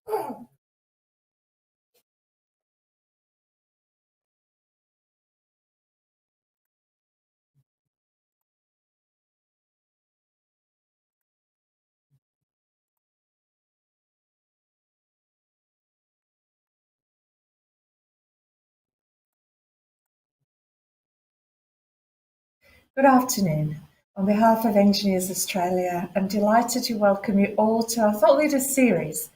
Good afternoon. On behalf of Engineers Australia, I'm delighted to welcome you all to our Thought Leaders series,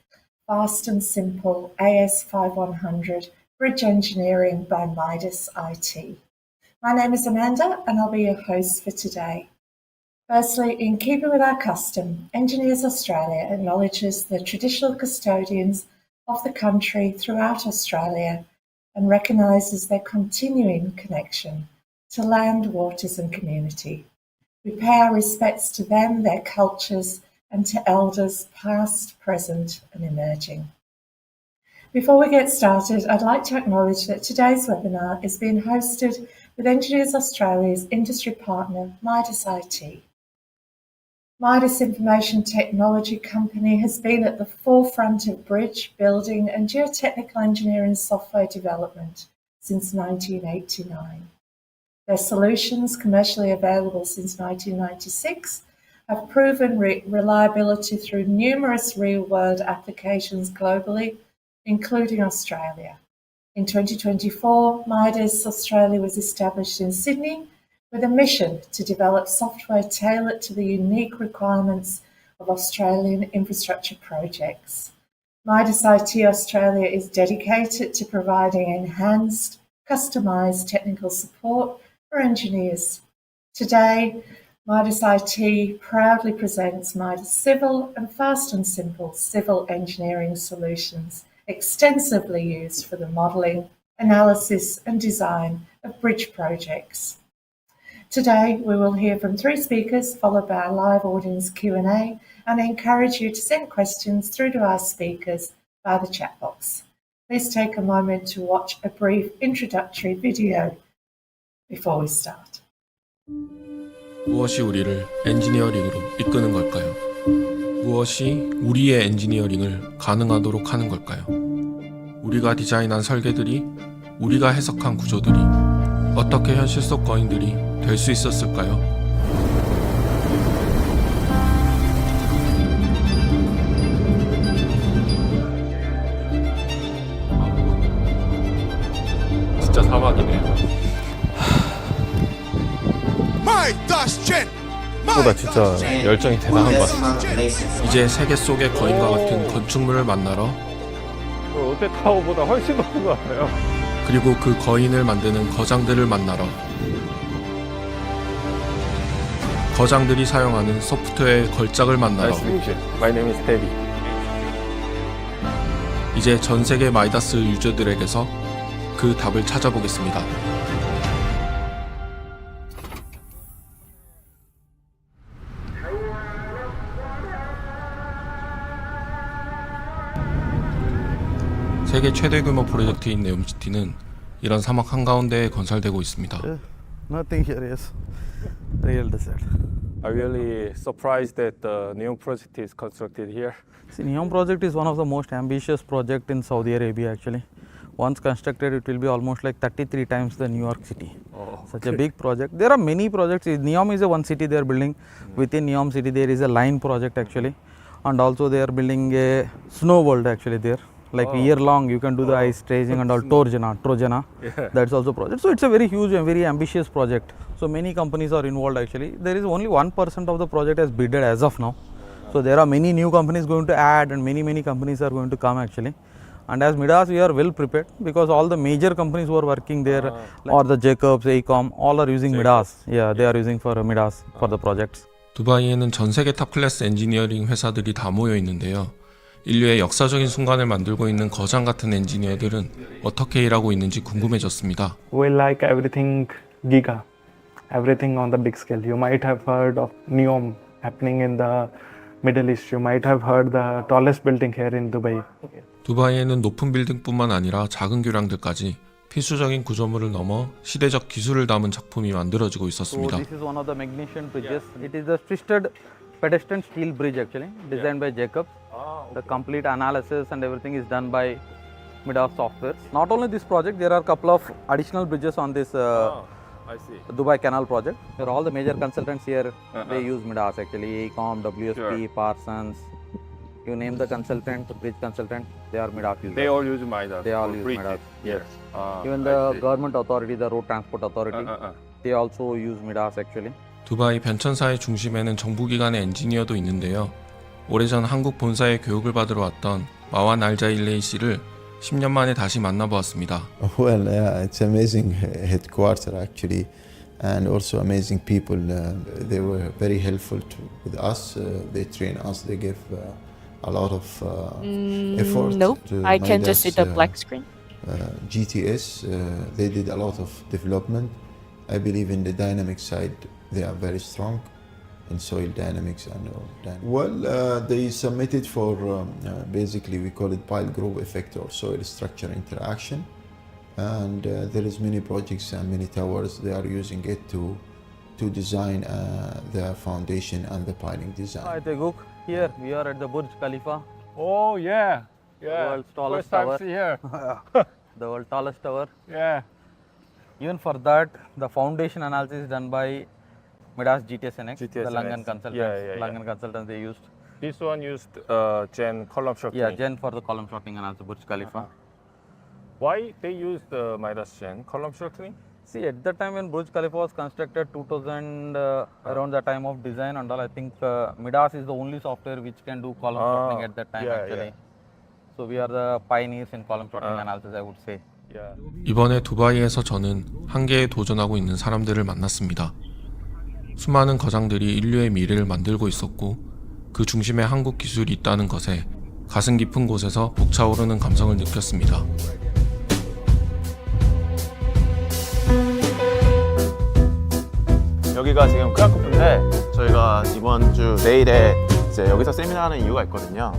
Fast and Simple AS5100 Bridge Engineering by MIDAS IT. My name is Amanda and I'll be your host for today. Firstly, in keeping with our custom, Engineers Australia acknowledges the traditional custodians of the country throughout Australia and recognises their continuing connection to land, waters and community. We pay our respects to them, their cultures and to elders past, present and emerging. Before we get started, I'd like to acknowledge that today's webinar is being hosted with Engineers Australia's industry partner, MIDAS IT. MIDAS Information Technology Company has been at the forefront of bridge, building and geotechnical engineering software development since 1989. Their solutions, commercially available since 1996, have proven reliability through numerous real-world applications globally, including Australia. In 2024, MIDAS Australia was established in Sydney with a mission to develop software tailored to the unique requirements of Australian infrastructure projects. MIDAS IT Australia is dedicated to providing enhanced, customised technical support for engineers. Today, MIDAS IT proudly presents MIDAS Civil and Fast and Simple civil engineering solutions, extensively used for the modelling, analysis and design of bridge projects. Today, we will hear from 3 speakers, followed by a live audience Q&A, and I encourage you to send questions through to our speakers via the chat box. Please take a moment to watch a brief introductory video before we start. 무엇이 우리를 엔지니어링으로 이끄는 걸까요? 무엇이 우리의 엔지니어링을 가능하도록 하는 걸까요? 우리가 디자인한 설계들이, 우리가 해석한 구조들이 어떻게 현실 속 거인들이 될 수 있었을까요? 진짜 사막이네요. 보다 진짜 열정이 대단한 것 같아요. 이제 세계 속의 거인과 같은 건축물을 만나러 롯데타워보다 훨씬 높은 것 같아요. 그리고 그 거인을 만드는 거장들을 만나러 거장들이 사용하는 소프트웨어의 걸작을 만나러 My name is Teddy. 이제 전 세계 마이다스 유저들에게서 그 답을 찾아보겠습니다. 세계 최대 규모 프로젝트인 네옴시티는 이런 사막 한가운데에 건설되고 있습니다. Nothing here is real desert. I'm really surprised that the NEOM project is constructed here. See, NEOM project is one of the most ambitious project in Saudi Arabia actually. Once constructed, it will be almost like 33 times the New York City. Such a big project. There are many projects. NEOM is a one city they are building. Within NEOM city there is a line project actually. And also they are building a snow world actually there. Like a year long you can do the ice staging and all. Trojana. Yeah. That's also project. So it's a very huge and very ambitious project. So many companies are involved actually. There is only 1% of the project has bidded as of now. So there are many new companies going to add and many companies are going to come actually. And as MIDAS we are well prepared because all the major companies who are working there or the Jacobs, AECOM, all are using MIDAS. Yeah, they are using for MIDAS for the projects. 두바이에는 전 세계 탑 클래스 엔지니어링 회사들이 다 모여 있는데요. 인류의 역사적인 순간을 만들고 있는 거장 같은 엔지니어들은 어떻게 일하고 있는지 궁금해졌습니다. We like everything giga, everything on the big scale. You might have heard of NEOM happening in the Middle East. You might have heard the tallest building here in Dubai. 두바이에는 높은 빌딩뿐만 아니라 작은 교량들까지 필수적인 구조물을 넘어 시대적 기술을 담은 작품이 만들어지고 있었습니다. So this is one of the magnificent bridges. It is the twisted pedestrian steel bridge actually, designed by Jacobs. The complete analysis and everything is done by MIDAS software. Not only this project, there are a couple of additional bridges on this I see. Dubai Canal project. There are all the major consultants here. They use MIDAS actually, AECOM, WSP, Parsons. You name the consultant, the bridge consultant, they are MIDAS users. They all use MIDAS. They all for use bridges. MIDAS. Yes. I Even the see. government authority, the road transport authority, they also use MIDAS actually. 두바이 변천사의 중심에는 정부기관의 엔지니어도 있는데요. 오래전 한국 본사에 교육을 받으러 왔던 마완 알자일레이 씨를 10년 만에 다시 만나보았습니다. Well, yeah, it's amazing headquarter actually, and also amazing people. They were very helpful with us. They train us. They give a lot of effort. Nope, to I can just see MIDAS, the black screen. GTS. They did a lot of development. I believe in the dynamic side, they are very strong in soil dynamics and all that. Well, they submitted for basically we call it pile group effect or soil structure interaction, and there is many projects and many towers they are using it to design the foundation and the piling design. Hi Teguk, here we are at the Burj Khalifa, Oh yeah. Yeah. world's tallest First time tower. see here. The world's tallest tower. Yeah. Even for that, the foundation analysis is done by MIDAS GTS NX, the GTS Langan NX. consultants. Yeah. Langan consultants they used. This one used Gen column structure. Yeah, Gen for the column shortening analysis, Burj Khalifa. Why they used the MIDAS Gen column structuring? See, at the time when Burj Khalifa was constructed, 2000, around the time of design and all, I think MIDAS is the only software which can do column shortening at that time actually. So we are the pioneers in column shortening analysis, I would say. Yeah. 이번에 두바이에서 저는 한계에 도전하고 있는 사람들을 만났습니다. 수많은 거장들이 인류의 미래를 만들고 있었고 그 중심에 한국 기술이 있다는 것에 가슴 깊은 곳에서 벅차오르는 감성을 느꼈습니다. 여기가 지금 크라쿠프인데 저희가 이번 주 내일에 이제 여기서 세미나하는 이유가 있거든요.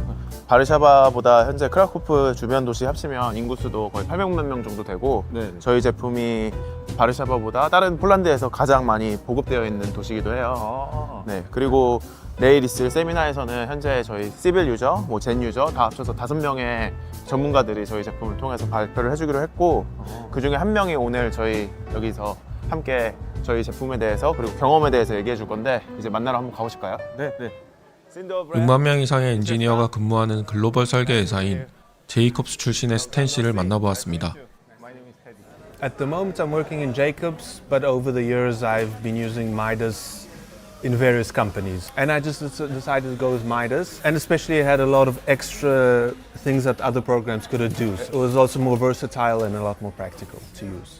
바르샤바보다 현재 크라쿠프 주변 도시 합치면 인구수도 거의 800만 명 정도 되고 저희 제품이 바르샤바보다 다른 폴란드에서 가장 많이 보급되어 있는 도시이기도 해요. 네, 그리고 내일 있을 세미나에서는 현재 저희 시빌 유저, 젠 유저 다 합쳐서 5명의 전문가들이 저희 제품을 통해서 발표를 해주기로 했고 그 중에 한 명이 오늘 저희 여기서 함께 저희 제품에 대해서 그리고 경험에 대해서 얘기해 줄 건데 이제 만나러 한번 가보실까요? 네. 6만 명 이상의 엔지니어가 근무하는 글로벌 설계 회사인 제이콥스 출신의 스탠 씨를 만나보았습니다. At the moment I'm working in Jacobs, but over the years I've been using MIDAS in various companies. And I just decided to go with MIDAS, and especially it had a lot of extra things that other programs couldn't do. So it was also more versatile and a lot more practical to use.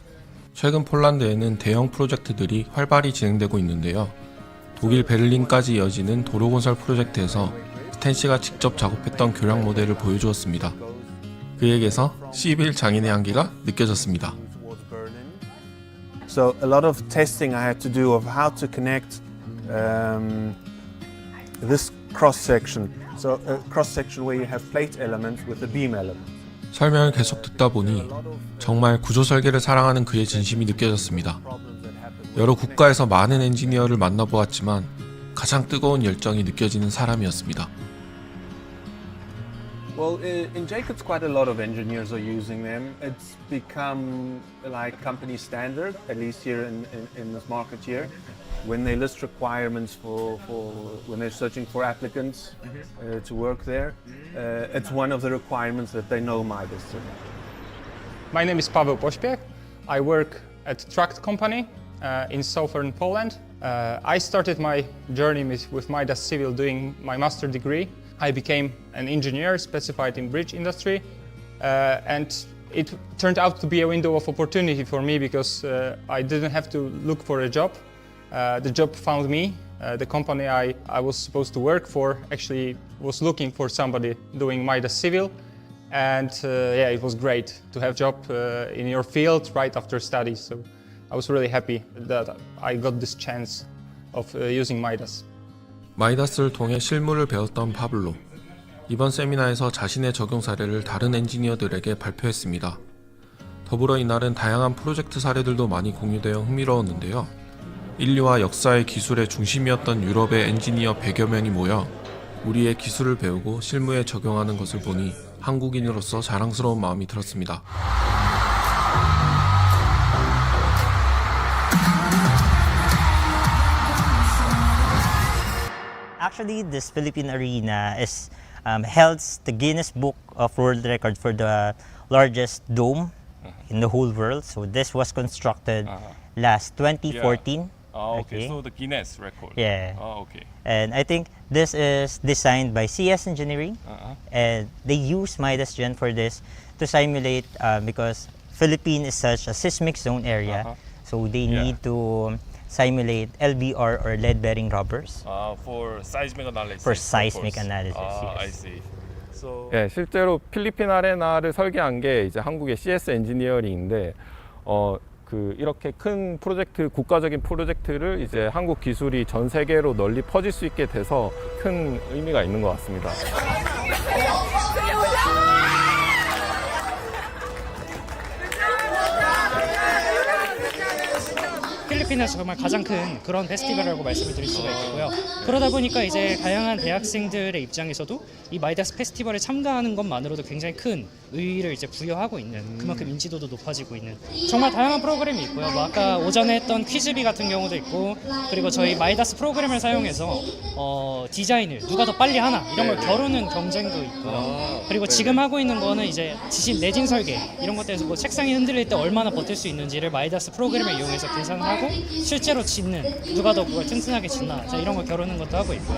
최근 폴란드에는 대형 프로젝트들이 활발히 진행되고 있는데요. 독일 베를린까지 이어지는 도로 건설 프로젝트에서 스탠 씨가 직접 작업했던 교량 모델을 보여주었습니다. 그에게서 시빌 장인의 향기가 느껴졌습니다. So a lot of testing I had to do of how to connect this cross section. So a cross section where you have plate element with a beam element. 설명을 계속 듣다 보니 정말 구조 설계를 사랑하는 그의 진심이 느껴졌습니다. 여러 국가에서 많은 엔지니어를 만나보았지만 가장 뜨거운 열정이 느껴지는 사람이었습니다. Well, in Jacobs, quite a lot of engineers are using them. It's become like company standard, at least here in this market here. When they list requirements for when they're searching for applicants to work there, it's one of the requirements that they know MIDAS. My name is Paweł Pośpiech. I work at Tract Company in southern Poland. I started my journey with MIDAS Civil doing my master degree. I became an engineer specified in bridge industry, and it turned out to be a window of opportunity for me because I didn't have to look for a job. The job found me. The company I was supposed to work for actually was looking for somebody doing MIDAS Civil, and yeah, it was great to have a job in your field right after studies. So I was really happy that I got this chance of using MIDAS. 마이다스를 통해 실무를 배웠던 파블로. 이번 세미나에서 자신의 적용 사례를 다른 엔지니어들에게 발표했습니다. 더불어 이날은 다양한 프로젝트 사례들도 많이 공유되어 흥미로웠는데요. 인류와 역사의 기술의 중심이었던 유럽의 엔지니어 100여 명이 모여 우리의 기술을 배우고 실무에 적용하는 것을 보니 한국인으로서 자랑스러운 마음이 들었습니다. Actually, this Philippine arena is held the Guinness Book of World Record for the largest dome in the whole world. So this was constructed last 2014. okay. So the Guinness record. Yeah. okay. And I think this is designed by CS Engineering, and they use MIDAS Gen for this to simulate because Philippines is such a seismic zone area, so they need to simulate LBR or lead bearing rubbers For seismic analysis. for seismic analysis. I Yes. see. So 예, 실제로 필리핀 아레나를 설계한 게 이제 한국의 CS 엔지니어링인데 이렇게 큰 프로젝트, 국가적인 프로젝트를 이제 한국 기술이 전 세계로 널리 퍼질 수 있게 돼서 큰 의미가 있는 것 같습니다. 필리핀에서 정말 가장 큰 그런 페스티벌이라고 말씀을 드릴 수가 있고요. 그러다 보니까 이제 다양한 대학생들의 입장에서도 이 마이다스 페스티벌에 참가하는 것만으로도 굉장히 큰 의의를 이제 부여하고 있는, 그만큼 인지도도 높아지고 있는 정말 다양한 프로그램이 있고요. 뭐 아까 오전에 했던 퀴즈비 같은 경우도 있고, 그리고 저희 마이다스 프로그램을 사용해서 디자인을 누가 더 빨리 하나 이런 걸 겨루는 경쟁도 있고요. 그리고 지금 하고 있는 거는 이제 지신 내진 설계 이런 것들에서 뭐 책상이 흔들릴 때 얼마나 버틸 수 있는지를 마이다스 프로그램을 이용해서 계산을 하고 실제로 짓는, 누가 더 그걸 튼튼하게 짓나, 자, 이런 걸 겨루는 것도 하고 있고요.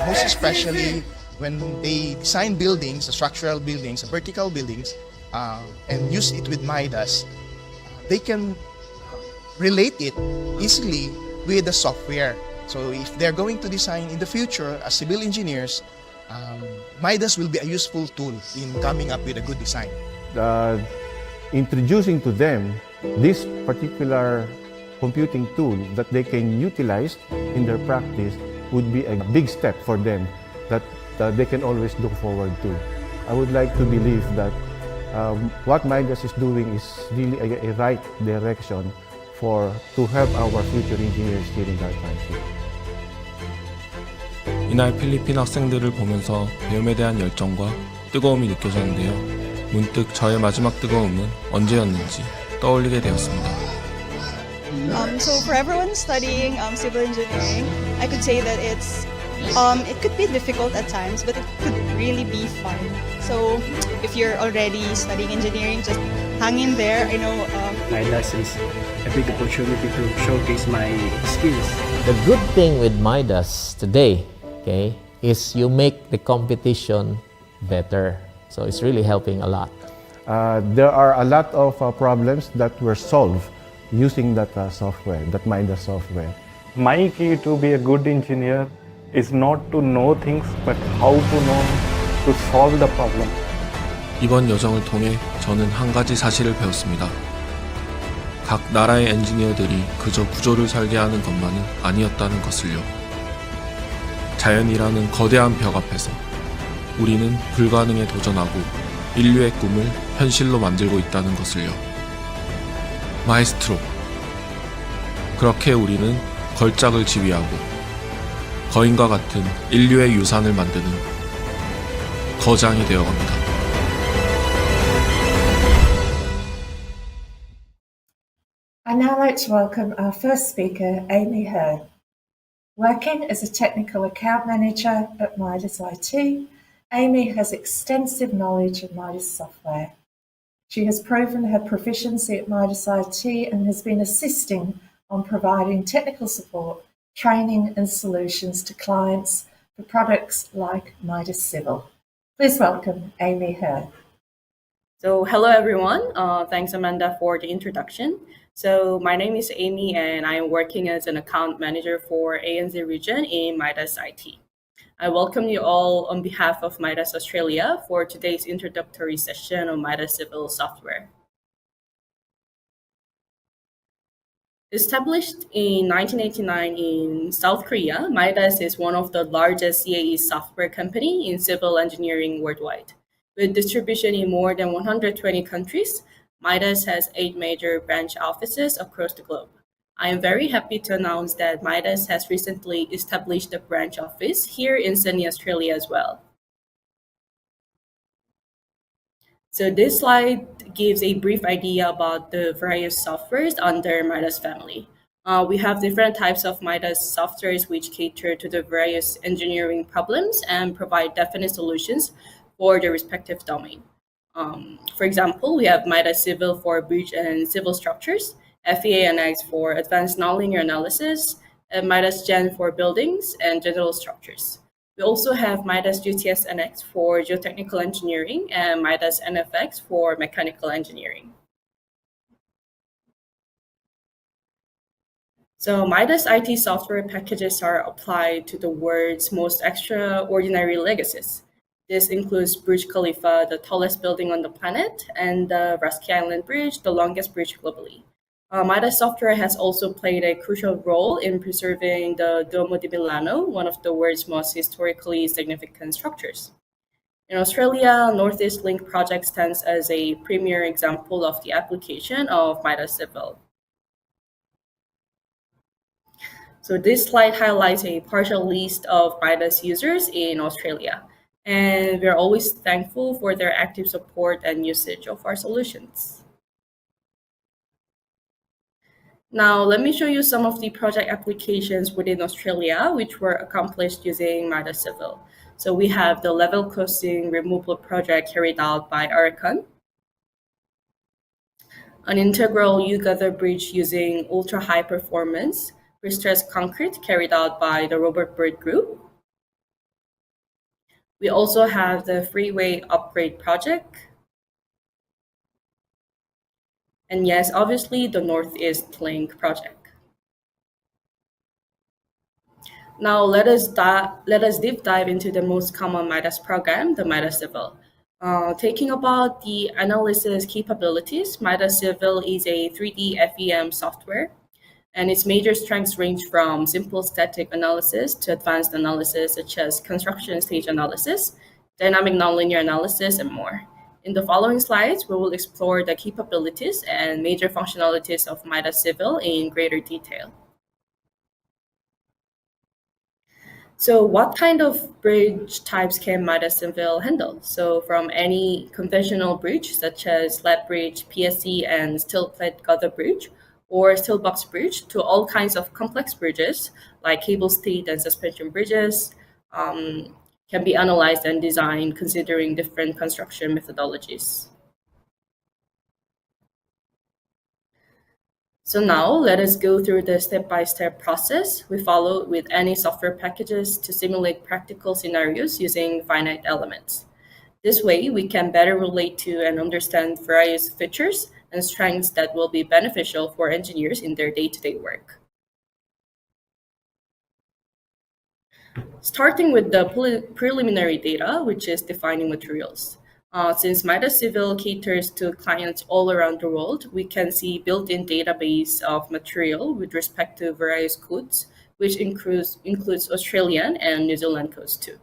Most especially when they design buildings, structural buildings, vertical buildings, and use it with MIDAS, they can relate it easily with the software. So if they're going to design in the future as civil engineers, MIDAS will be a useful tool in coming up with a good design. Introducing to them this particular computing tool that they can utilize in their practice would be a big step for them that they can always look forward to. I would like to believe that what MIDAS is doing is really a right direction to help our future engineers here in our country. 이날 필리핀 학생들을 보면서 배움에 대한 열정과 뜨거움이 느껴졌는데요. 문득 저의 마지막 뜨거움은 언제였는지 떠올리게 되었습니다. So for everyone studying civil engineering, I could say that it could be difficult at times, but it could really be fun. So if you're already studying engineering, just hang in there. I know MIDAS is a big opportunity to showcase my skills. The good thing with MIDAS today, okay, is you make the competition better. So it's really helping a lot. There are a lot of problems that were solved using that software, that MIDAS software. My key to be a good engineer is not to know things, but how to know to solve the problem. 이번 여정을 통해 저는 한 가지 사실을 배웠습니다. 각 나라의 엔지니어들이 그저 구조를 설계하는 것만은 아니었다는 것을요. 자연이라는 거대한 벽 앞에서 우리는 불가능에 도전하고 인류의 꿈을 현실로 만들고 있다는 것을요. 마에스트로. 그렇게 우리는 걸작을 지휘하고 거인과 같은 인류의 유산을 만드는 거장이 되어갑니다. I'd now like to welcome our first speaker, Amy Hurd. Working as a technical account manager at MIDAS IT, Amy has extensive knowledge of MIDAS software. She has proven her proficiency at MIDAS IT and has been assisting on providing technical support, training and solutions to clients for products like MIDAS Civil. Please welcome Amy Hurd. So hello everyone, thanks Amanda for the introduction. So my name is Amy and I am working as an account manager for ANZ region in MIDAS IT. I welcome you all on behalf of MIDAS Australia for today's introductory session on MIDAS Civil software. Established in 1989 in South Korea, MIDAS is one of the largest CAE software company in civil engineering worldwide. With distribution in more than 120 countries, MIDAS has 8 major branch offices across the globe. I am very happy to announce that MIDAS has recently established a branch office here in Sydney, Australia as well. So this slide gives a brief idea about the various softwares under MIDAS family. We have different types of MIDAS softwares which cater to the various engineering problems and provide definite solutions for the respective domain. For example, we have MIDAS Civil for bridge and civil structures, FEA-NX for advanced nonlinear analysis, and MIDAS Gen for buildings and general structures. We also have MIDAS GTS-NX for geotechnical engineering and MIDAS NFX for mechanical engineering. So MIDAS IT software packages are applied to the world's most extraordinary legacies. This includes Burj Khalifa, the tallest building on the planet, and the Reski Island Bridge, the longest bridge globally. MIDAS software has also played a crucial role in preserving the Duomo di Milano, one of the world's most historically significant structures. In Australia, Northeast Link project stands as a premier example of the application of MIDAS Civil. So this slide highlights a partial list of MIDAS users in Australia, and we're always thankful for their active support and usage of our solutions. Now, let me show you some of the project applications within Australia which were accomplished using MIDAS Civil. So we have the level crossing removal project carried out by Arakan, an integral U-gather bridge using ultra-high performance pre-stressed concrete carried out by the Robert Bird Group. We also have the freeway upgrade project. And yes, obviously the Northeast Link project. Now let us deep dive into the most common MIDAS program, the MIDAS Civil. Taking about the analysis capabilities, MIDAS Civil is a 3D FEM software, and its major strengths range from simple static analysis to advanced analysis such as construction stage analysis, dynamic nonlinear analysis, and more. In the following slides, we will explore the capabilities and major functionalities of MIDAS Civil in greater detail. So what kind of bridge types can MIDAS Civil handle? So from any conventional bridge such as slab bridge, PSC, and steel plate gutter bridge, or steel box bridge, to all kinds of complex bridges like cable stayed and suspension bridges, can be analyzed and designed considering different construction methodologies. So now let us go through the step-by-step process we follow with any software packages to simulate practical scenarios using finite elements. This way, we can better relate to and understand various features and strengths that will be beneficial for engineers in their day-to-day work. Starting with the preliminary data, which is defining materials. Since MIDAS Civil caters to clients all around the world, we can see built-in database of material with respect to various codes, which includes Australian and New Zealand codes too.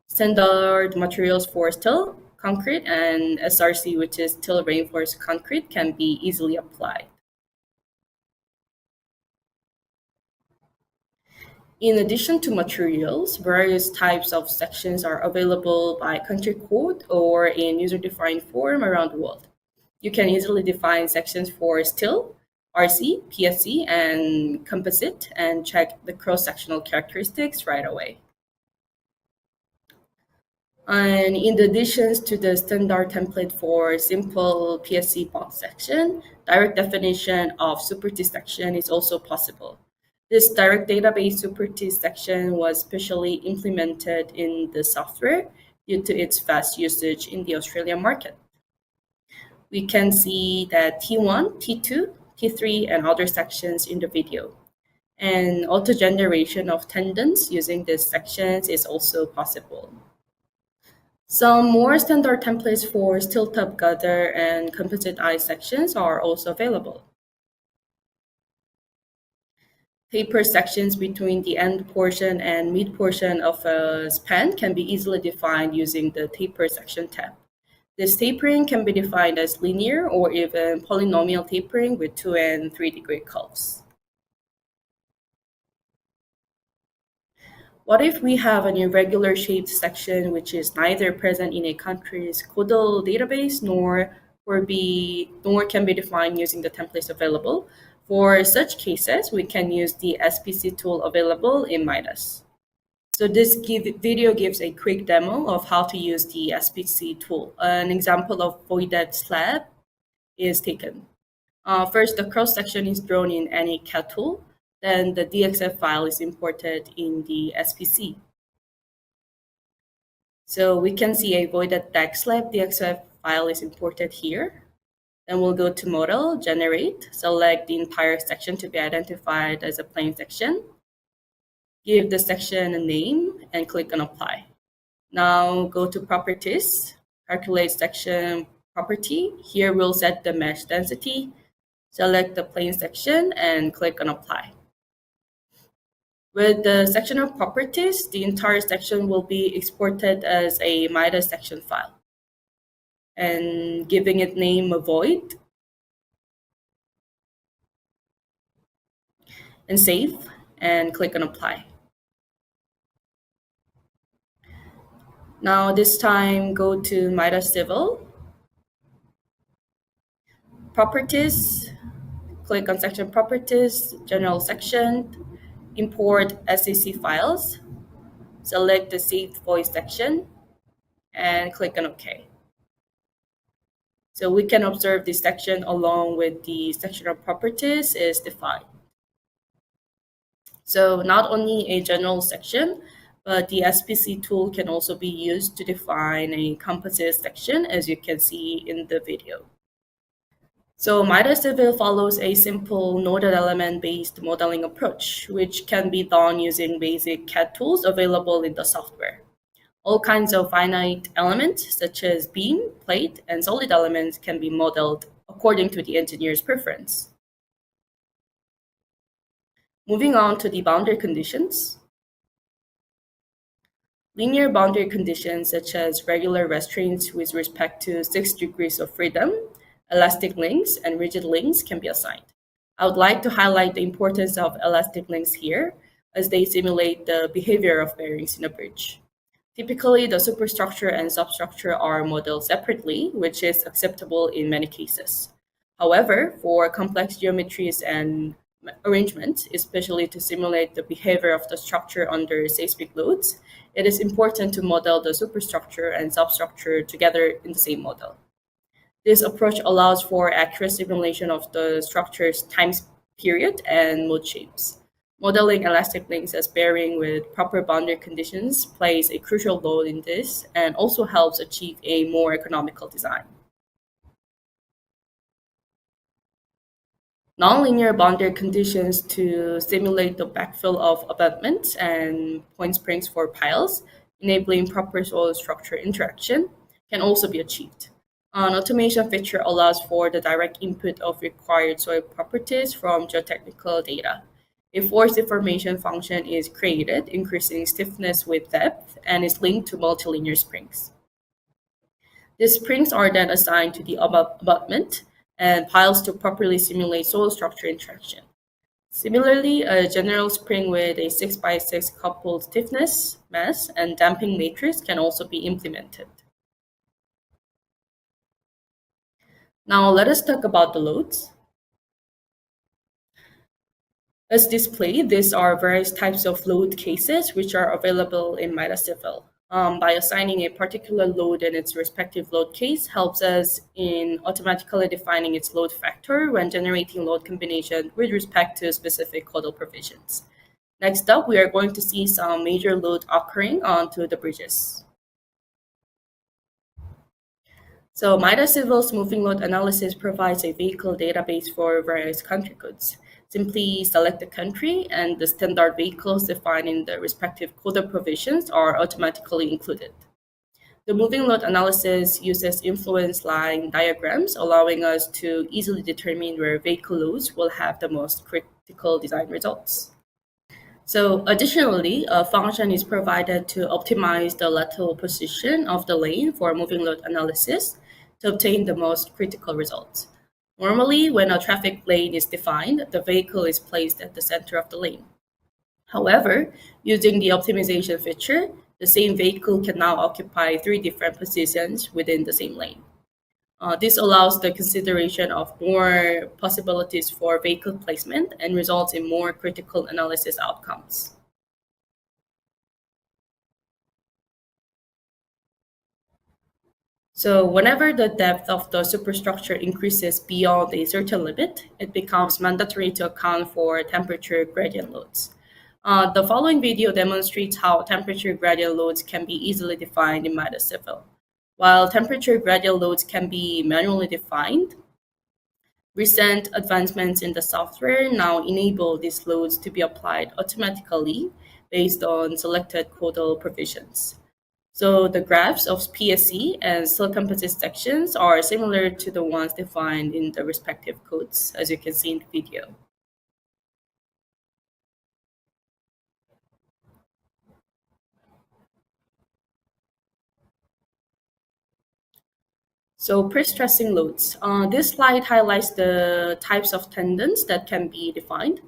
Standard materials for steel, concrete, and SRC, which is steel reinforced concrete, can be easily applied. In addition to materials, various types of sections are available by country code or in user-defined form around the world. You can easily define sections for steel, RC, PSC, and composite, and check the cross-sectional characteristics right away. And in addition to the standard template for simple PSC box section, direct definition of super T section is also possible. This direct database super T section was specially implemented in the software due to its fast usage in the Australian market. We can see that T1, T2, T3, and other sections in the video. And auto-generation of tendons using these sections is also possible. Some more standard templates for steel tub gutter and composite eye sections are also available. Taper sections between the end portion and mid portion of a span can be easily defined using the taper section tab. This tapering can be defined as linear or even polynomial tapering with 2 and 3 degree curves. What if we have an irregular shaped section which is neither present in a country's codal database nor can be defined using the templates available? For such cases, we can use the SPC tool available in MIDAS. So this video gives a quick demo of how to use the SPC tool. An example of voided slab is taken. First, the cross section is drawn in any CAD tool. Then the DXF file is imported in the SPC. So we can see a voided deck slab DXF file is imported here. Then we'll go to Model, Generate, select the entire section to be identified as a plane section. Give the section a name and click on Apply. Now go to Properties, calculate section property. Here we'll set the mesh density. Select the plane section and click on Apply. With the section of properties, the entire section will be exported as a MIDAS section file. And giving it name void. And save, and click on Apply. Now this time, go to MIDAS Civil. Properties, click on Section Properties, General Section, import SAC files, select the saved voice section, and click on OK. So we can observe this section along with the section of properties is defined. So not only a general section, but the SPC tool can also be used to define a composite section, as you can see in the video. So MIDAS Civil follows a simple noded element-based modeling approach, which can be done using basic CAD tools available in the software. All kinds of finite elements, such as beam, plate, and solid elements, can be modeled according to the engineer's preference. Moving on to the boundary conditions. Linear boundary conditions, such as regular restraints with respect to 6 degrees of freedom, elastic links, and rigid links, can be assigned. I would like to highlight the importance of elastic links here, as they simulate the behavior of bearings in a bridge. Typically, the superstructure and substructure are modeled separately, which is acceptable in many cases. However, for complex geometries and arrangements, especially to simulate the behavior of the structure under seismic loads, it is important to model the superstructure and substructure together in the same model. This approach allows for accurate simulation of the structure's time period and mode shapes. Modeling elastic links as bearing with proper boundary conditions plays a crucial role in this and also helps achieve a more economical design. Nonlinear boundary conditions to simulate the backfill of abutments and point springs for piles, enabling proper soil structure interaction, can also be achieved. An automation feature allows for the direct input of required soil properties from geotechnical data. A force deformation function is created, increasing stiffness with depth, and is linked to multilinear springs. These springs are then assigned to the abutment and piles to properly simulate soil structure interaction. Similarly, a general spring with a 6x6 coupled stiffness, mass, and damping matrix can also be implemented. Now let us talk about the loads. As displayed, these are various types of load cases which are available in MIDAS Civil. By assigning a particular load and its respective load case helps us in automatically defining its load factor when generating load combination with respect to specific codal provisions. Next up, we are going to see some major load occurring onto the bridges. So MIDAS Civil's moving load analysis provides a vehicle database for various country codes. Simply select the country and the standard vehicles defined in the respective codal provisions are automatically included. The moving load analysis uses influence line diagrams, allowing us to easily determine where vehicle loads will have the most critical design results. So additionally, a function is provided to optimize the lateral position of the lane for moving load analysis to obtain the most critical results. Normally, when a traffic lane is defined, the vehicle is placed at the center of the lane. However, using the optimization feature, the same vehicle can now occupy 3 different positions within the same lane. This allows the consideration of more possibilities for vehicle placement and results in more critical analysis outcomes. So whenever the depth of the superstructure increases beyond a certain limit, it becomes mandatory to account for temperature gradient loads. The following video demonstrates how temperature gradient loads can be easily defined in MIDAS Civil. While temperature gradient loads can be manually defined, recent advancements in the software now enable these loads to be applied automatically based on selected codal provisions. So the graphs of PSC and cell composite sections are similar to the ones defined in the respective codes, as you can see in the video. So pre-stressing loads. This slide highlights the types of tendons that can be defined.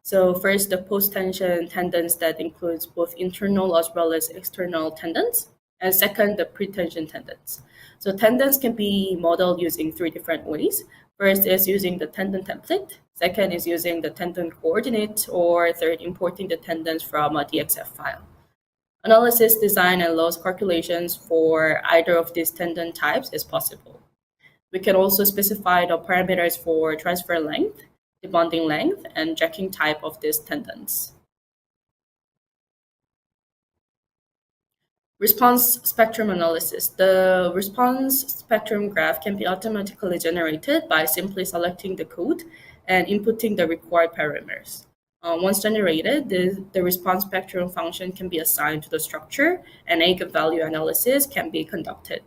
So first, the post-tension tendons that includes both internal as well as external tendons. And second, the pre-tension tendons. So tendons can be modeled using 3 different ways. First is using the tendon template. Second is using the tendon coordinate, or third, importing the tendons from a DXF file. Analysis, design, and loss calculations for either of these tendon types is possible. We can also specify the parameters for transfer length, the bonding length, and jacking type of these tendons. Response spectrum analysis. The response spectrum graph can be automatically generated by simply selecting the code and inputting the required parameters. Once generated, the response spectrum function can be assigned to the structure, and eigenvalue analysis can be conducted.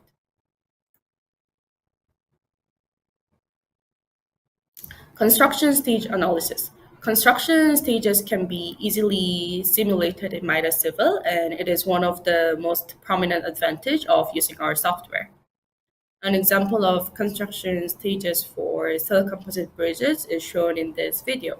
Construction stage analysis. Construction stages can be easily simulated in MIDAS Civil, and it is one of the most prominent advantage of using our software. An example of construction stages for cell composite bridges is shown in this video.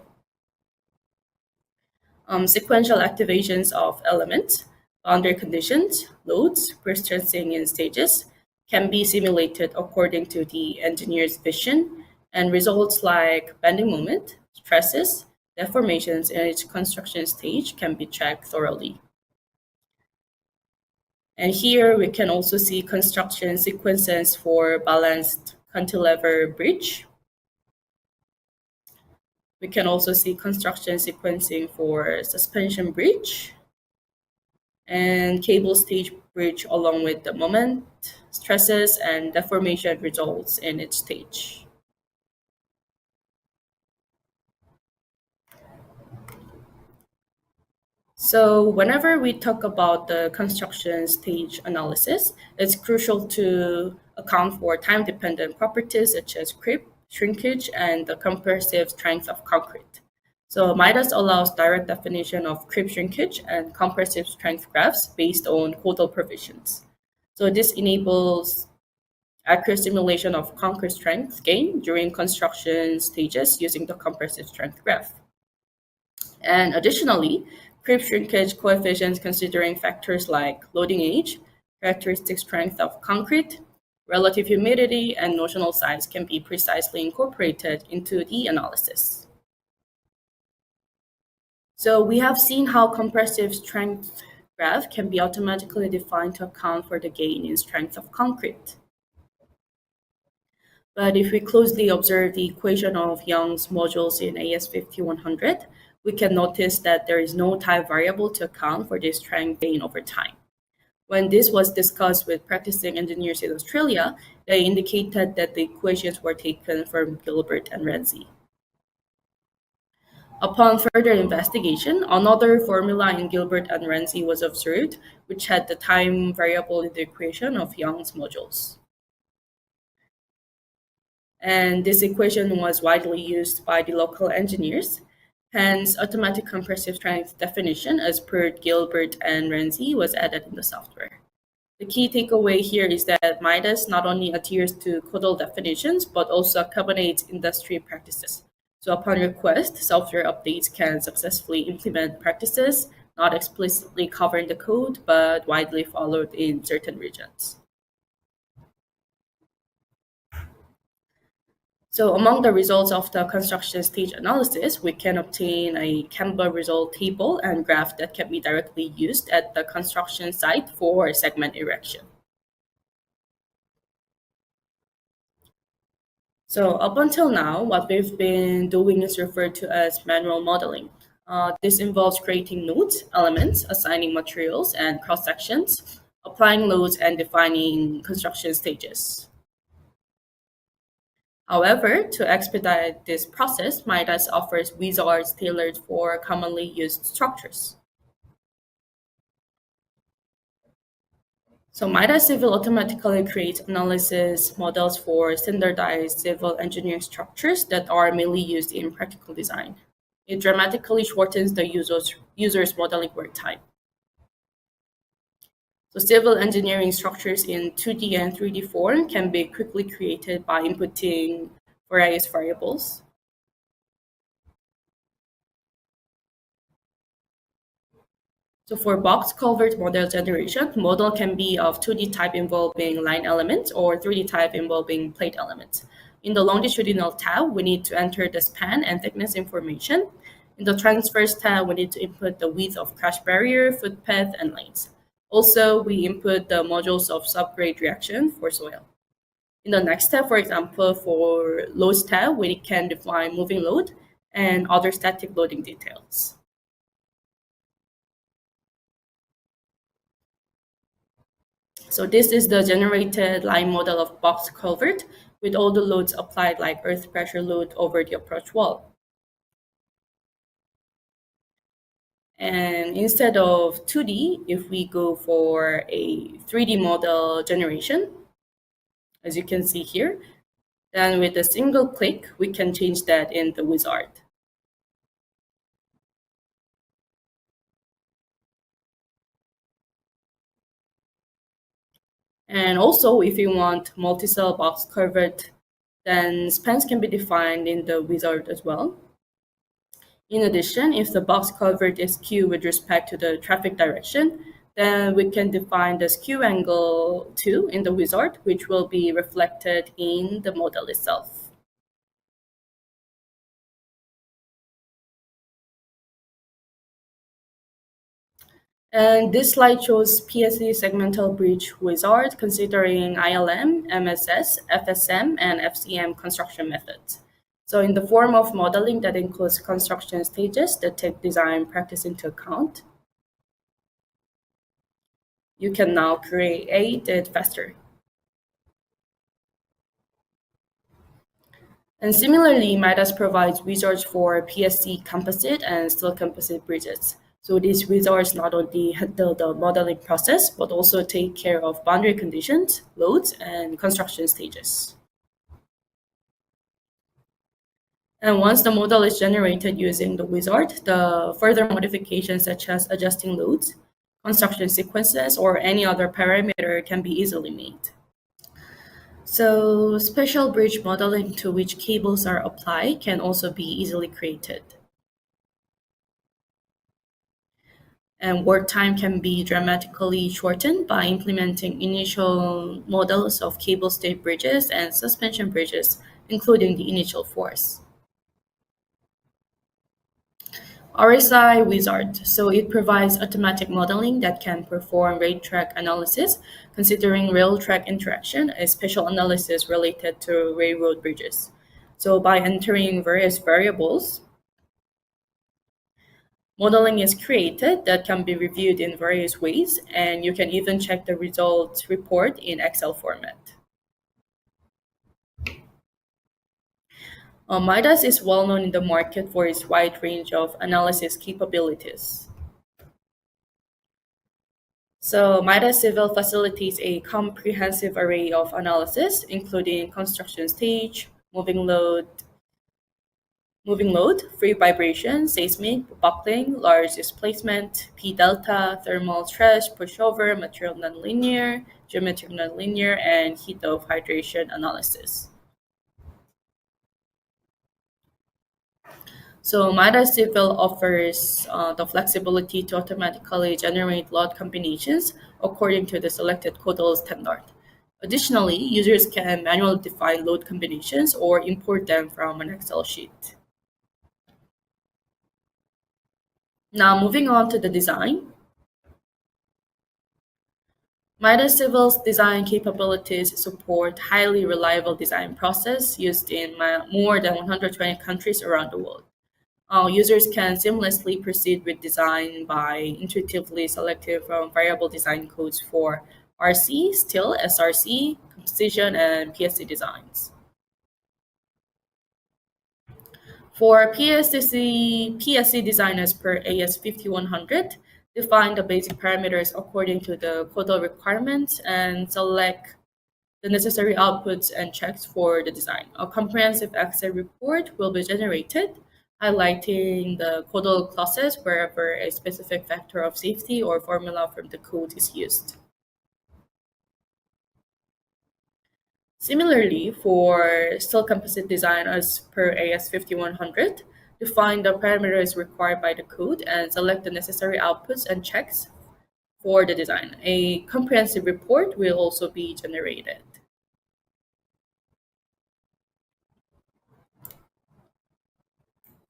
Sequential activations of elements, boundary conditions, loads, pre-stressing in stages can be simulated according to the engineer's vision, and results like bending moment, stresses, deformations in each construction stage can be checked thoroughly. And here we can also see construction sequences for balanced cantilever bridge. We can also see construction sequencing for suspension bridge and cable stage bridge, along with the moment, stresses, and deformation results in each stage. So whenever we talk about the construction stage analysis, it's crucial to account for time-dependent properties such as creep, shrinkage, and the compressive strength of concrete. So MIDAS allows direct definition of creep shrinkage and compressive strength graphs based on codal provisions. So this enables accurate simulation of concrete strength gain during construction stages using the compressive strength graph. And additionally, creep shrinkage coefficients considering factors like loading age, characteristic strength of concrete, relative humidity, and notional size can be precisely incorporated into the analysis. So we have seen how compressive strength graph can be automatically defined to account for the gain in strength of concrete. But if we closely observe the equation of Young's modules in AS5100, we can notice that there is no time variable to account for this strength gain over time. When this was discussed with practicing engineers in Australia, they indicated that the equations were taken from Gilbert and Renzi. Upon further investigation, another formula in Gilbert and Renzi was observed, which had the time variable in the equation of Young's modules. And this equation was widely used by the local engineers. Hence, automatic compressive strength definition as per Gilbert and Renzi was added in the software. The key takeaway here is that MIDAS not only adheres to codal definitions, but also accommodates industry practices. So upon request, software updates can successfully implement practices not explicitly covered in the code, but widely followed in certain regions. So among the results of the construction stage analysis, we can obtain a Canva result table and graph that can be directly used at the construction site for segment erection. So up until now, what we've been doing is referred to as manual modeling. This involves creating nodes, elements, assigning materials and cross-sections, applying loads, and defining construction stages. However, to expedite this process, MIDAS offers wizards tailored for commonly used structures. So MIDAS Civil automatically creates analysis models for standardized civil engineering structures that are mainly used in practical design. It dramatically shortens the user's modeling work time. So civil engineering structures in 2D and 3D form can be quickly created by inputting various variables. So for box culvert model generation, model can be of 2D type involving line elements or 3D type involving plate elements. In the longitudinal tab, we need to enter the span and thickness information. In the transverse tab, we need to input the width of crash barrier, footpath, and lanes. Also, we input the modules of subgrade reaction for soil. In the next step, for example, for loads tab, we can define moving load and other static loading details. So this is the generated line model of box culvert with all the loads applied like earth pressure load over the approach wall. And instead of 2D, if we go for a 3D model generation, as you can see here, then with a single click, we can change that in the wizard. And also, if you want multi-cell box culvert, then spans can be defined in the wizard as well. In addition, if the box culvert is skewed with respect to the traffic direction, then we can define the skew angle too in the wizard, which will be reflected in the model itself. And this slide shows PSE segmental bridge wizard considering ILM, MSS, FSM, and FCM construction methods. So in the form of modeling that includes construction stages that take design practice into account, you can now create it faster. And similarly, MIDAS provides wizards for PSC composite and steel composite bridges. So these wizards not only handle the modeling process, but also take care of boundary conditions, loads, and construction stages. And once the model is generated using the wizard, the further modifications such as adjusting loads, construction sequences, or any other parameter can be easily made. So special bridge modeling to which cables are applied can also be easily created. And work time can be dramatically shortened by implementing initial models of cable stayed bridges and suspension bridges, including the initial force. RSI Wizard. So it provides automatic modeling that can perform rail track analysis, considering rail track interaction, a special analysis related to railroad bridges. So by entering various variables, modeling is created that can be reviewed in various ways, and you can even check the results report in Excel format. MIDAS is well known in the market for its wide range of analysis capabilities. So MIDAS Civil facilitates a comprehensive array of analysis, including construction stage, moving load, free vibration, seismic, buckling, large displacement, P delta, thermal stress, pushover, material nonlinear, geometric nonlinear, and heat of hydration analysis. So MIDAS Civil offers the flexibility to automatically generate load combinations according to the selected codal standard. Additionally, users can manually define load combinations or import them from an Excel sheet. Now moving on to the design. MIDAS Civil's design capabilities support highly reliable design process used in more than 120 countries around the world. Users can seamlessly proceed with design by intuitively selecting from variable design codes for RC, still, SRC, composition, and PSC designs. For PSC designers per AS5100, define the basic parameters according to the codal requirements and select the necessary outputs and checks for the design. A comprehensive Excel report will be generated, highlighting the codal clauses wherever a specific factor of safety or formula from the code is used. Similarly, for steel composite design as per AS5100, define the parameters required by the code and select the necessary outputs and checks for the design. A comprehensive report will also be generated.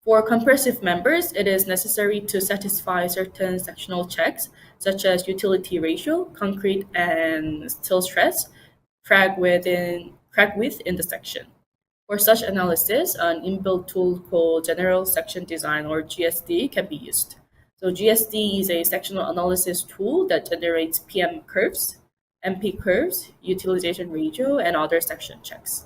For compressive members, it is necessary to satisfy certain sectional checks, such as utility ratio, concrete and steel stress, crack width in the section. For such analysis, an inbuilt tool called General Section Design or GSD can be used. So GSD is a sectional analysis tool that generates PM curves, MP curves, utilization ratio, and other section checks.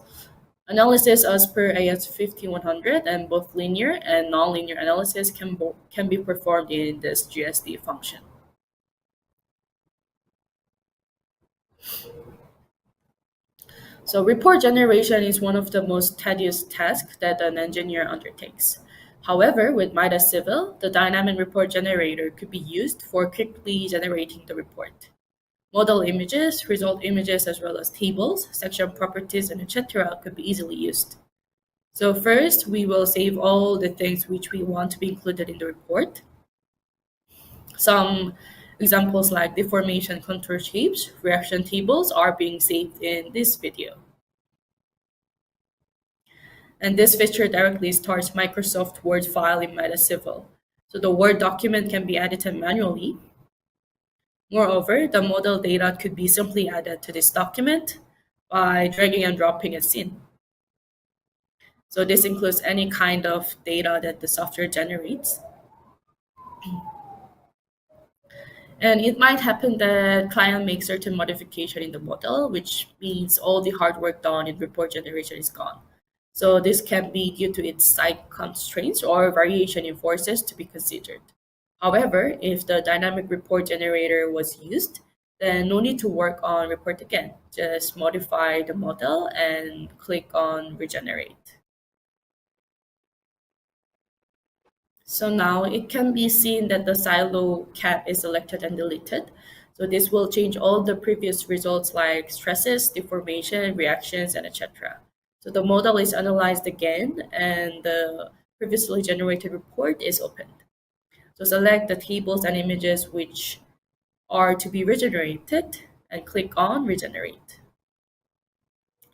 Analysis as per AS5100 and both linear and nonlinear analysis can be performed in this GSD function. So report generation is one of the most tedious tasks that an engineer undertakes. However, with MIDAS Civil, the dynamic report generator could be used for quickly generating the report. Model images, result images, as well as tables, section properties, and etc. could be easily used. So first, we will save all the things which we want to be included in the report. Some examples like deformation contour shapes, reaction tables are being saved in this video. And this feature directly starts Microsoft Word file in MIDAS Civil. So the Word document can be edited manually. Moreover, the model data could be simply added to this document by dragging and dropping a scene. So this includes any kind of data that the software generates. And it might happen that client makes certain modification in the model, which means all the hard work done in report generation is gone. So this can be due to its site constraints or variation in forces to be considered. However, if the dynamic report generator was used, then no need to work on report again. Just modify the model and click on regenerate. So now it can be seen that the silo cap is selected and deleted. So this will change all the previous results like stresses, deformation, reactions, and etc. So the model is analyzed again and the previously generated report is opened. So select the tables and images which are to be regenerated and click on regenerate.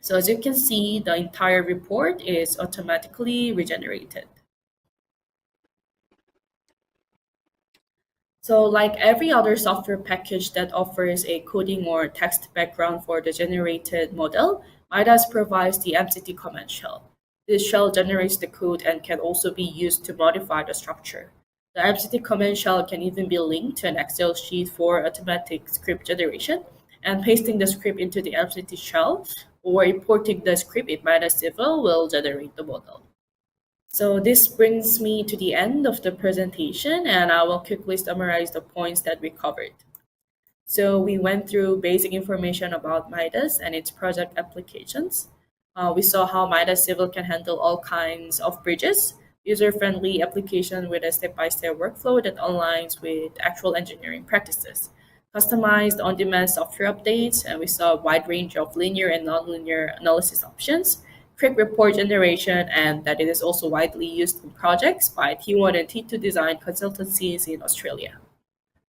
So as you can see, the entire report is automatically regenerated. So like every other software package that offers a coding or text background for the generated model, MIDAS provides the MCT command shell. This shell generates the code and can also be used to modify the structure. The MCT command shell can even be linked to an Excel sheet for automatic script generation, and pasting the script into the MCT shell or importing the script in MIDAS Civil will generate the model. So this brings me to the end of the presentation, and I will quickly summarize the points that we covered. So we went through basic information about MIDAS and its project applications. We saw how MIDAS Civil can handle all kinds of bridges, user-friendly application with a step-by-step workflow that aligns with actual engineering practices, customized on-demand software updates, and we saw a wide range of linear and nonlinear analysis options, quick report generation, and that it is also widely used in projects by T1 and T2 design consultancies in Australia.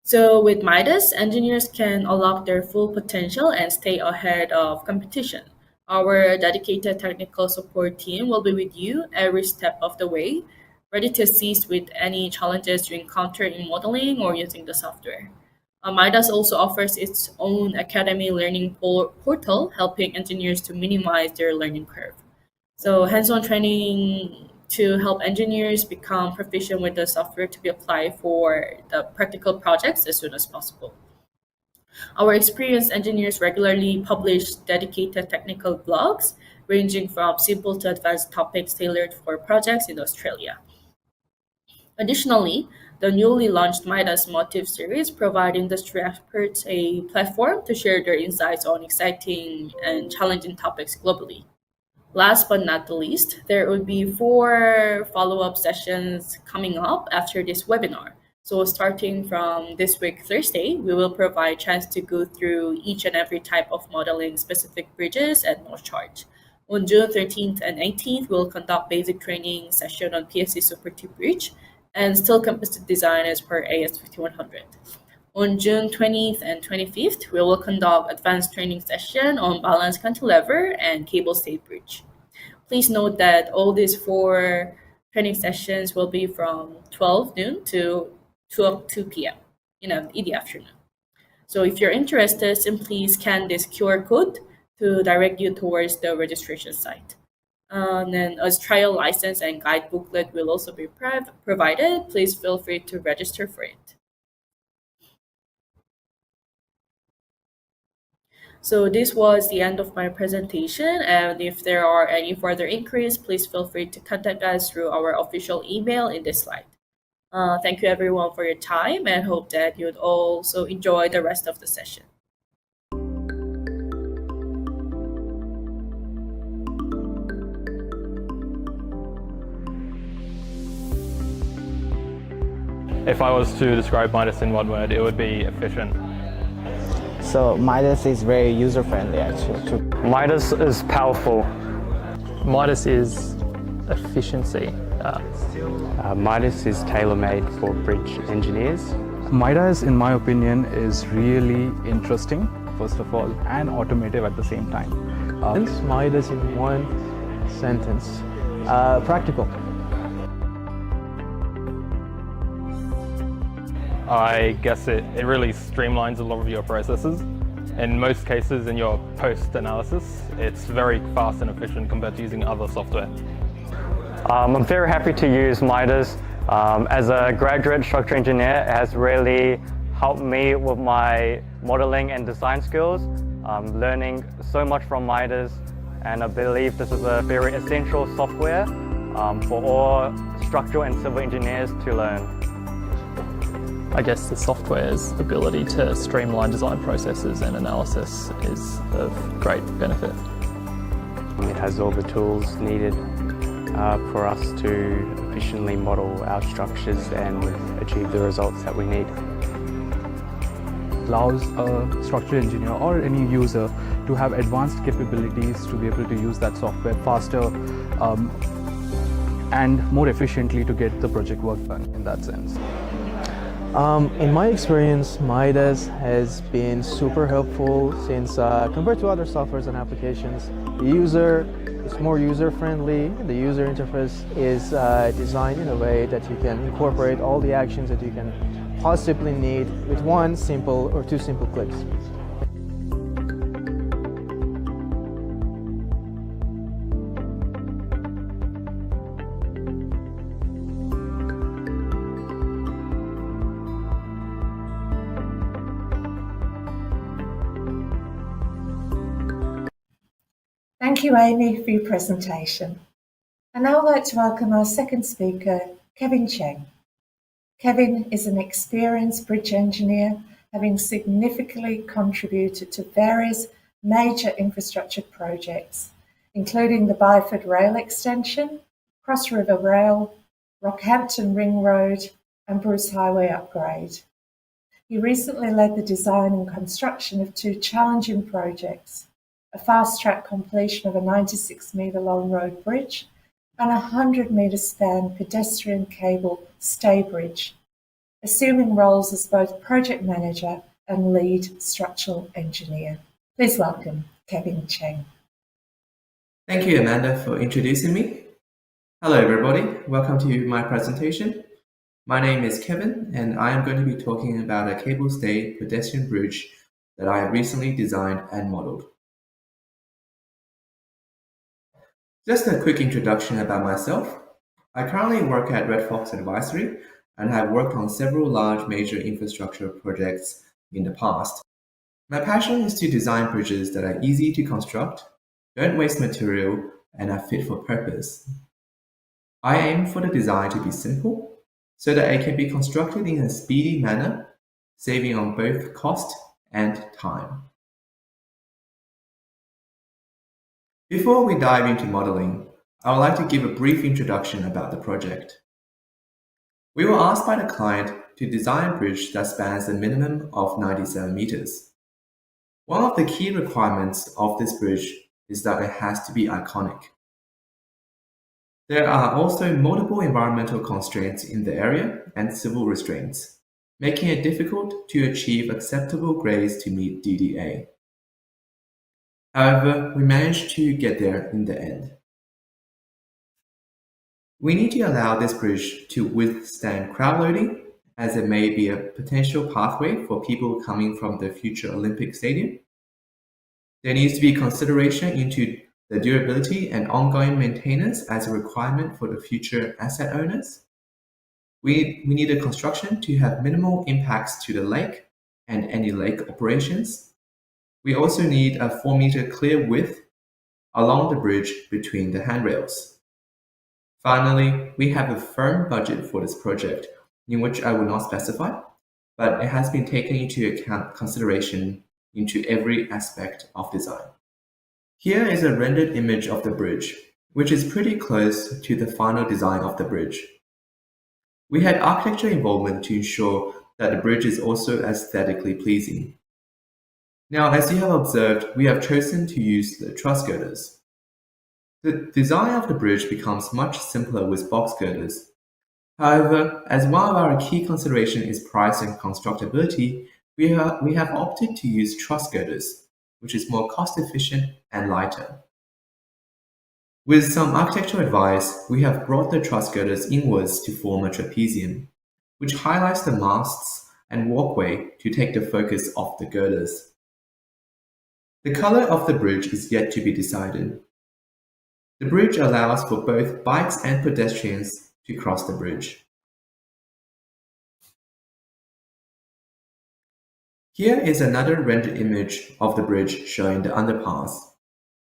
So with MIDAS, engineers can unlock their full potential and stay ahead of competition. Our dedicated technical support team will be with you every step of the way, ready to assist with any challenges you encounter in modeling or using the software. MIDAS also offers its own academy learning portal, helping engineers to minimize their learning curve. So hands-on training to help engineers become proficient with the software to be applied for the practical projects as soon as possible. Our experienced engineers regularly publish dedicated technical blogs ranging from simple to advanced topics tailored for projects in Australia. Additionally, the newly launched MIDAS Motive series provide industry experts a platform to share their insights on exciting and challenging topics globally. Last but not the least, there will be 4 follow-up sessions coming up after this webinar. So starting from this week, Thursday, we will provide chance to go through each and every type of modeling specific bridges at no charge. On June 13th and 18th, we'll conduct basic training session on PSC Super T Bridge and steel composite design as per AS5100. On June 20th and 25th, we will conduct advanced training session on balanced cantilever and cable stayed bridge. Please note that all these 4 training sessions will be from 12 noon to 2 p.m. in the afternoon. So if you're interested, simply scan this QR code to direct you towards the registration site. And then a trial license and guide booklet will also be provided. Please feel free to register for it. So this was the end of my presentation, and if there are any further inquiries, please feel free to contact us through our official email in this slide. Thank you everyone for your time, and hope that you'd also enjoy the rest of the session. If I was to describe MIDAS in one word, it would be efficient. So MIDAS is very user-friendly actually. MIDAS is powerful. MIDAS is efficiency. MIDAS is tailor-made for bridge engineers. MIDAS, in my opinion, is really interesting, first of all, and automotive at the same time. MIDAS in one sentence. Practical. I guess it really streamlines a lot of your processes. In most cases, in your post-analysis, it's very fast and efficient compared to using other software. I'm very happy to use MIDAS. As a graduate structural engineer, it has really helped me with my modeling and design skills. I'm learning so much from MIDAS, and I believe this is a very essential software for all structural and civil engineers to learn. I guess the software's ability to streamline design processes and analysis is of great benefit. It has all the tools needed for us to efficiently model our structures and achieve the results that we need. Allows a structural engineer or any user to have advanced capabilities to be able to use that software faster and more efficiently to get the project work done in that sense. In my experience, MIDAS has been super helpful since compared to other softwares and applications, the user is more user-friendly. The user interface is designed in a way that you can incorporate all the actions that you can possibly need with one simple or 2 simple clicks. Thank you, Amy, for your presentation. And now I'd like to welcome our second speaker, Kevin Cheng. Kevin is an experienced bridge engineer, having significantly contributed to various major infrastructure projects, including the Byford Rail Extension, Cross River Rail, Rockhampton Ring Road, and Bruce Highway Upgrade. He recently led the design and construction of 2 challenging projects, a fast-track completion of a 96-metre long road bridge, and a 100-metre span pedestrian cable stay bridge, assuming roles as both project manager and lead structural engineer. Please welcome Kevin Cheng. Thank you, Amanda, for introducing me. Hello, everybody. Welcome to my presentation. My name is Kevin, and I am going to be talking about a cable stay pedestrian bridge that I have recently designed and modeled. Just a quick introduction about myself. I currently work at Red Fox Advisory and have worked on several large major infrastructure projects in the past. My passion is to design bridges that are easy to construct, don't waste material, and are fit for purpose. I aim for the design to be simple, so that it can be constructed in a speedy manner, saving on both cost and time. Before we dive into modeling, I would like to give a brief introduction about the project. We were asked by the client to design a bridge that spans a minimum of 97 meters. One of the key requirements of this bridge is that it has to be iconic. There are also multiple environmental constraints in the area and civil restraints, making it difficult to achieve acceptable grades to meet DDA. However, we managed to get there in the end. We need to allow this bridge to withstand crowd loading, as it may be a potential pathway for people coming from the future Olympic Stadium. There needs to be consideration into the durability and ongoing maintenance as a requirement for the future asset owners. We need a construction to have minimal impacts to the lake and any lake operations. We also need a 4-meter clear width along the bridge between the handrails. Finally, we have a firm budget for this project, in which I will not specify, but it has been taken into account consideration into every aspect of design. Here is a rendered image of the bridge, which is pretty close to the final design of the bridge. We had architecture involvement to ensure that the bridge is also aesthetically pleasing. Now, as you have observed, we have chosen to use the truss girders. The design of the bridge becomes much simpler with box girders. However, as one of our key considerations is price and constructability, we have opted to use truss girders, which is more cost-efficient and lighter. With some architectural advice, we have brought the truss girders inwards to form a trapezium, which highlights the masts and walkway to take the focus off the girders. The color of the bridge is yet to be decided. The bridge allows for both bikes and pedestrians to cross the bridge. Here is another rendered image of the bridge showing the underpass.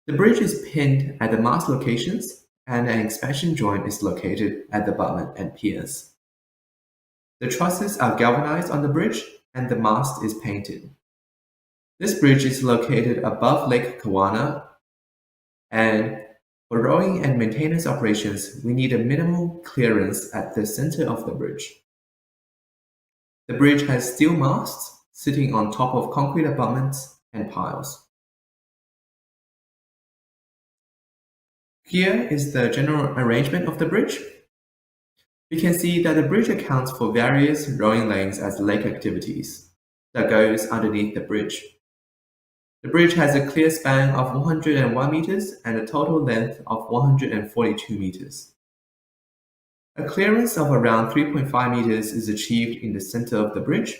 The bridge is pinned at the mast locations, and an expansion joint is located at the abutment and piers. The trusses are galvanized on the bridge, and the mast is painted. This bridge is located above Lake Kawana, and for rowing and maintenance operations, we need a minimal clearance at the center of the bridge. The bridge has steel masts sitting on top of concrete abutments and piles. Here is the general arrangement of the bridge. We can see that the bridge accounts for various rowing lanes as lake activities that goes underneath the bridge. The bridge has a clear span of 101 meters and a total length of 142 meters. A clearance of around 3.5 meters is achieved in the center of the bridge.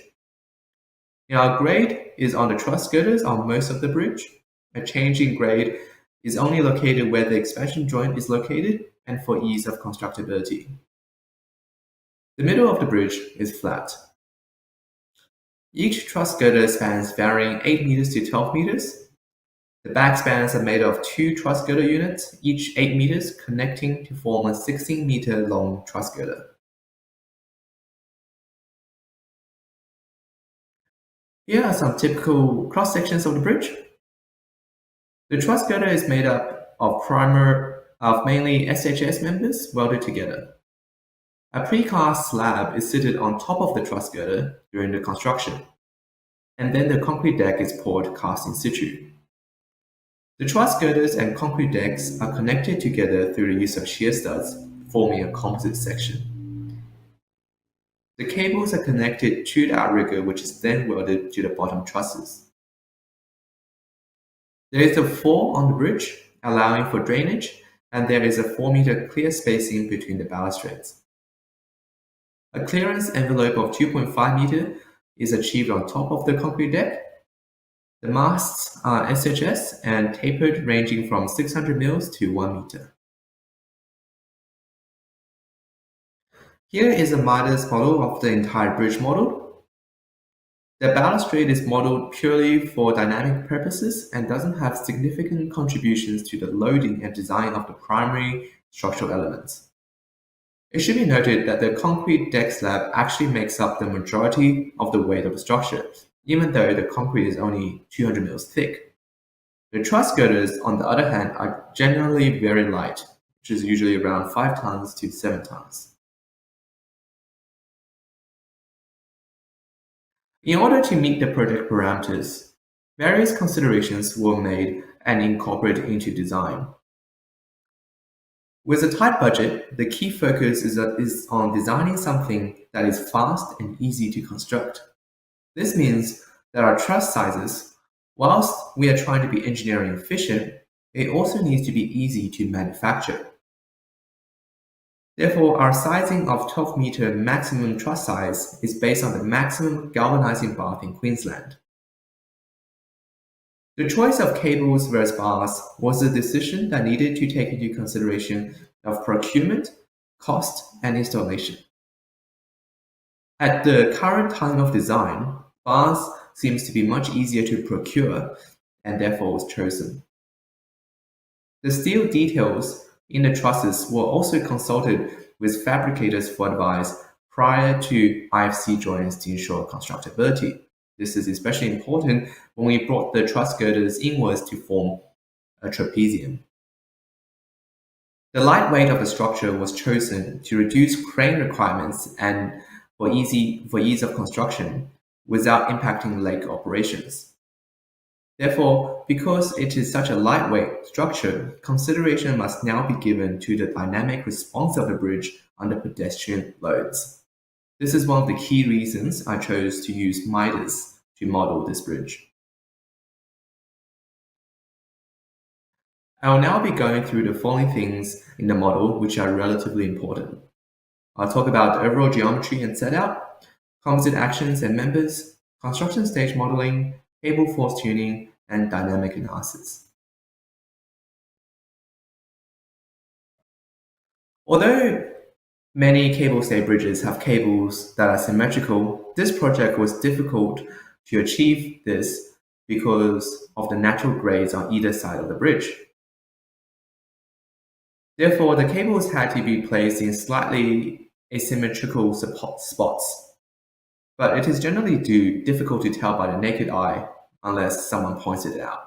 Now, grade is on the truss girders on most of the bridge. A change in grade is only located where the expansion joint is located and for ease of constructability. The middle of the bridge is flat. Each truss girder spans varying 8 meters to 12 meters. The back spans are made of 2 truss girder units, each 8 meters, connecting to form a 16-meter long truss girder. Here are some typical cross-sections of the bridge. The truss girder is made up of mainly SHS members welded together. A precast slab is seated on top of the truss girder during the construction, and then the concrete deck is poured cast in situ. The truss girders and concrete decks are connected together through the use of shear studs, forming a composite section. The cables are connected to the outrigger, which is then welded to the bottom trusses. There is a fall on the bridge, allowing for drainage, and there is a 4-meter clear spacing between the balustrades. A clearance envelope of 2.5 meter is achieved on top of the concrete deck. The masts are SHS and tapered, ranging from 600 mils to 1 meter. Here is a MIDAS model of the entire bridge model. The balustrade is modeled purely for dynamic purposes and doesn't have significant contributions to the loading and design of the primary structural elements. It should be noted that the concrete deck slab actually makes up the majority of the weight of the structure, even though the concrete is only 200 mils thick. The truss girders, on the other hand, are generally very light, which is usually around 5 tons to 7 tons. In order to meet the project parameters, various considerations were made and incorporated into design. With a tight budget, the key focus is on designing something that is fast and easy to construct. This means that our truss sizes, whilst we are trying to be engineering efficient, it also needs to be easy to manufacture. Therefore, our sizing of 12-meter maximum truss size is based on the maximum galvanizing bath in Queensland. The choice of cables versus bars was a decision that needed to take into consideration of procurement, cost, and installation. At the current time of design, bars seems to be much easier to procure and therefore was chosen. The steel details in the trusses were also consulted with fabricators for advice prior to IFC drawings to ensure constructability. This is especially important when we brought the truss girders inwards to form a trapezium. The light weight of the structure was chosen to reduce crane requirements and for ease of construction without impacting leg operations. Therefore, because it is such a lightweight structure, consideration must now be given to the dynamic response of the bridge under pedestrian loads. This is one of the key reasons I chose to use MIDAS to model this bridge. I will now be going through the following things in the model which are relatively important. I'll talk about the overall geometry and setup, composite actions and members, construction stage modeling, cable force tuning, and dynamic analysis. Although many cable-stayed bridges have cables that are symmetrical, this project was difficult to achieve this because of the natural grades on either side of the bridge. Therefore, the cables had to be placed in slightly asymmetrical spots, but it is generally difficult to tell by the naked eye unless someone points it out.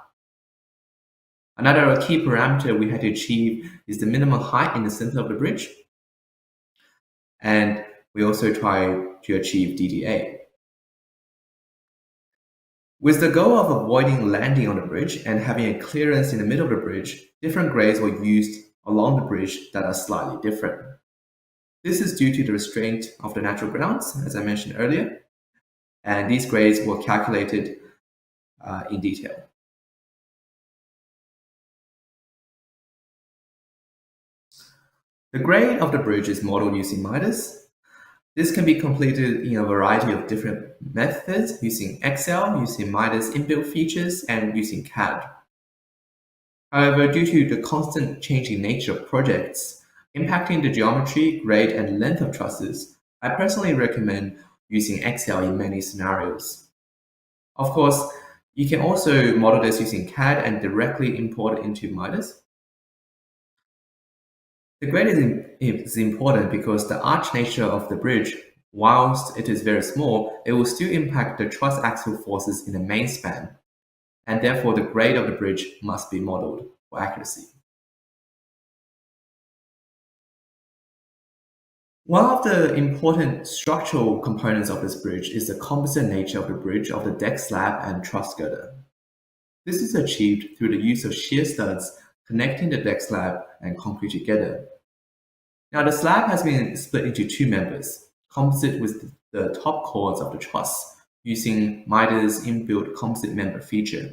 Another key parameter we had to achieve is the minimum height in the center of the bridge, and we also try to achieve DDA. With the goal of avoiding landing on the bridge and having a clearance in the middle of the bridge, different grades were used along the bridge that are slightly different. This is due to the restraint of the natural grounds, as I mentioned earlier, and these grades were calculated in detail. The grade of the bridge is modeled using MIDAS. This can be completed in a variety of different methods, using Excel, using MIDAS inbuilt features, and using CAD. However, due to the constant changing nature of projects, impacting the geometry, grade, and length of trusses, I personally recommend using Excel in many scenarios. Of course, you can also model this using CAD and directly import it into MIDAS. The grade is important because the arch nature of the bridge, whilst it is very small, it will still impact the truss axle forces in the main span, and therefore the grade of the bridge must be modeled for accuracy. One of the important structural components of this bridge is the composite nature of the bridge of the deck slab and truss girder. This is achieved through the use of shear studs connecting the deck slab and concrete together. Now the slab has been split into two members, composite with the top chords of the truss, using MIDAS inbuilt composite member feature.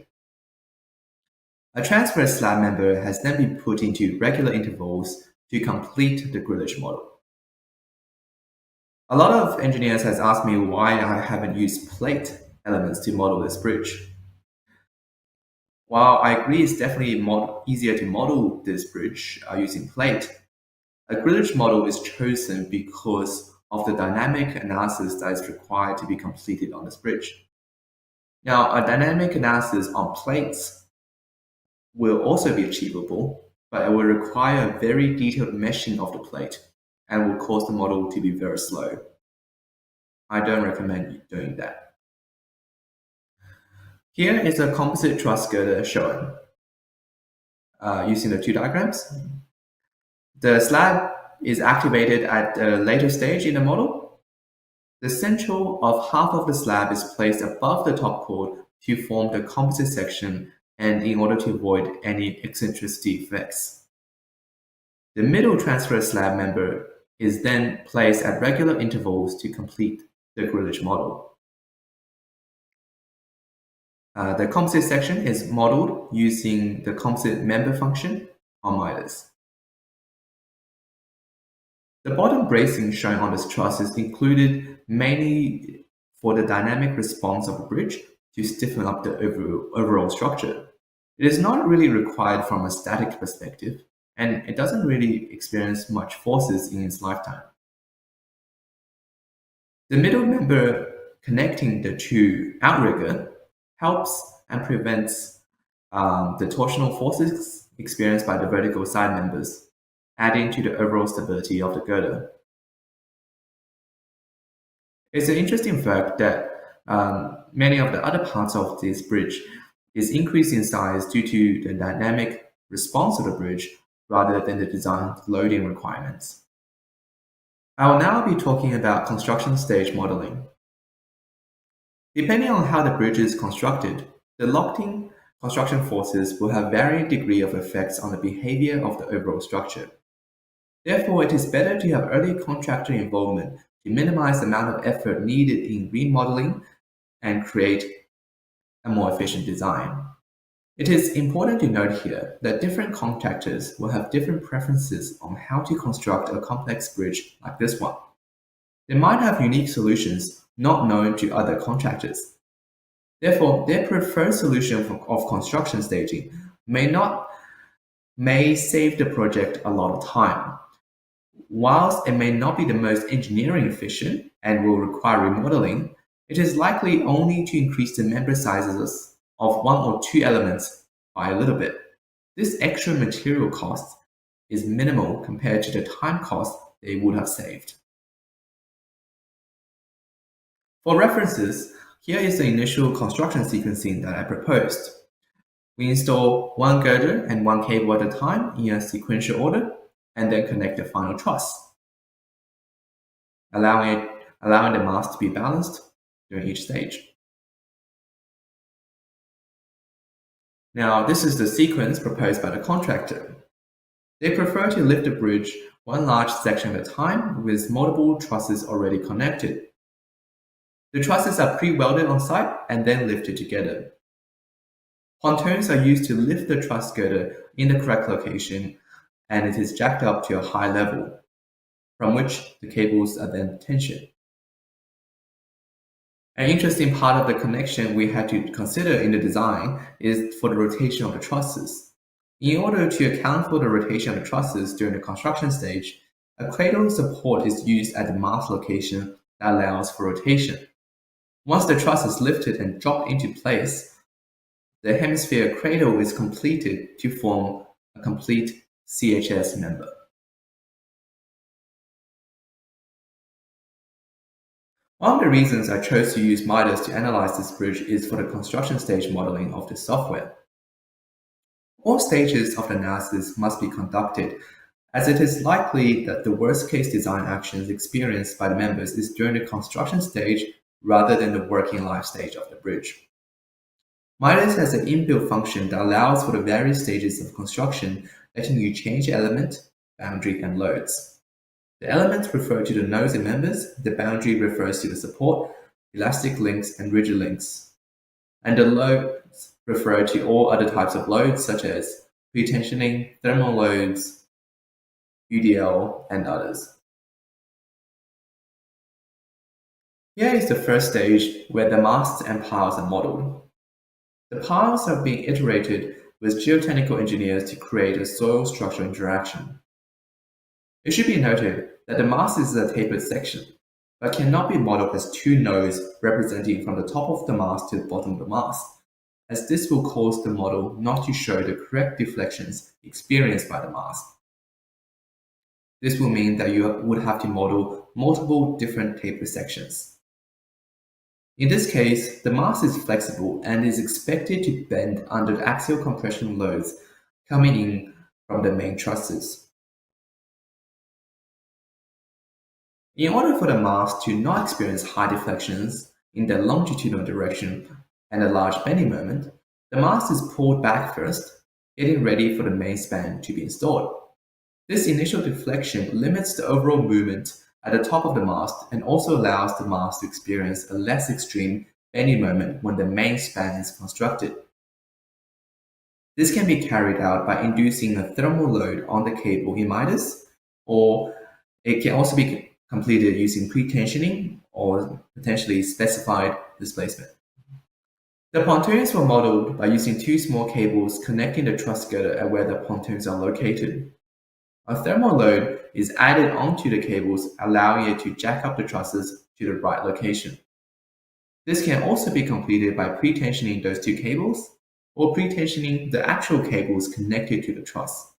A transverse slab member has then been put into regular intervals to complete the grillage model. A lot of engineers has asked me why I haven't used plate elements to model this bridge. While I agree it's definitely easier to model this bridge using plate, a grillage model is chosen because of the dynamic analysis that is required to be completed on this bridge. Now, a dynamic analysis on plates will also be achievable, but it will require a very detailed meshing of the plate and will cause the model to be very slow. I don't recommend doing that. Here is a composite truss girder shown using the two diagrams. The slab is activated at a later stage in the model. The central of half of the slab is placed above the top chord to form the composite section and in order to avoid any eccentricity effects. The middle transverse slab member is then placed at regular intervals to complete the grillage model. The composite section is modeled using the composite member function on MIDAS. The bottom bracing shown on this truss is included mainly for the dynamic response of the bridge to stiffen up the overall structure. It is not really required from a static perspective, and it doesn't really experience much forces in its lifetime. The middle member connecting the two outrigger helps and prevents the torsional forces experienced by the vertical side members, adding to the overall stability of the girder. It's an interesting fact that many of the other parts of this bridge is increased in size due to the dynamic response of the bridge rather than the design loading requirements. I will now be talking about construction stage modeling. Depending on how the bridge is constructed, the locked-in construction forces will have varying degree of effects on the behavior of the overall structure. Therefore, it is better to have early contractor involvement to minimize the amount of effort needed in remodeling and create a more efficient design. It is important to note here that different contractors will have different preferences on how to construct a complex bridge like this one. They might have unique solutions not known to other contractors. Therefore, their preferred solution of construction staging may save the project a lot of time. Whilst it may not be the most engineering efficient and will require remodeling, it is likely only to increase the member sizes of one or two elements by a little bit. This extra material cost is minimal compared to the time cost they would have saved. For references, here is the initial construction sequencing that I proposed. We install one girder and one cable at a time in a sequential order, and then connect the final truss, allowing the mass to be balanced during each stage. Now, this is the sequence proposed by the contractor. They prefer to lift the bridge one large section at a time with multiple trusses already connected. The trusses are pre-welded on site and then lifted together. Pontoons are used to lift the truss girder in the correct location, and it is jacked up to a high level, from which the cables are then tensioned. An interesting part of the connection we had to consider in the design is for the rotation of the trusses. In order to account for the rotation of the trusses during the construction stage, a cradle support is used at the mast location that allows for rotation. Once the truss is lifted and dropped into place, the hemisphere cradle is completed to form a complete CHS member. One of the reasons I chose to use MIDAS to analyze this bridge is for the construction stage modeling of the software. All stages of the analysis must be conducted, as it is likely that the worst-case design actions experienced by the members is during the construction stage rather than the working life stage of the bridge. MIDAS has an inbuilt function that allows for the various stages of construction, letting you change element, boundary, and loads. The elements refer to the nodes and members, the boundary refers to the support, elastic links, and rigid links. And the loads refer to all other types of loads such as pre-tensioning, thermal loads, UDL, and others. Here is the first stage where the masts and piles are modeled. The piles are being iterated with geotechnical engineers to create a soil-structure interaction. It should be noted that the mast is a tapered section, but cannot be modeled as two nodes representing from the top of the mast to the bottom of the mast, as this will cause the model not to show the correct deflections experienced by the mast. This will mean that you would have to model multiple different taper sections. In this case, the mast is flexible and is expected to bend under the axial compression loads coming in from the main trusses. In order for the mast to not experience high deflections in the longitudinal direction and a large bending moment, the mast is pulled back first, getting ready for the main span to be installed. This initial deflection limits the overall movement at the top of the mast and also allows the mast to experience a less extreme bending moment when the main span is constructed. This can be carried out by inducing a thermal load on the cable in MIDAS, or it can also be completed using pre-tensioning or potentially specified displacement. The pontoons were modeled by using two small cables connecting the truss girder at where the pontoons are located. A thermal load is added onto the cables, allowing it to jack up the trusses to the right location. This can also be completed by pre-tensioning those two cables or pre-tensioning the actual cables connected to the truss.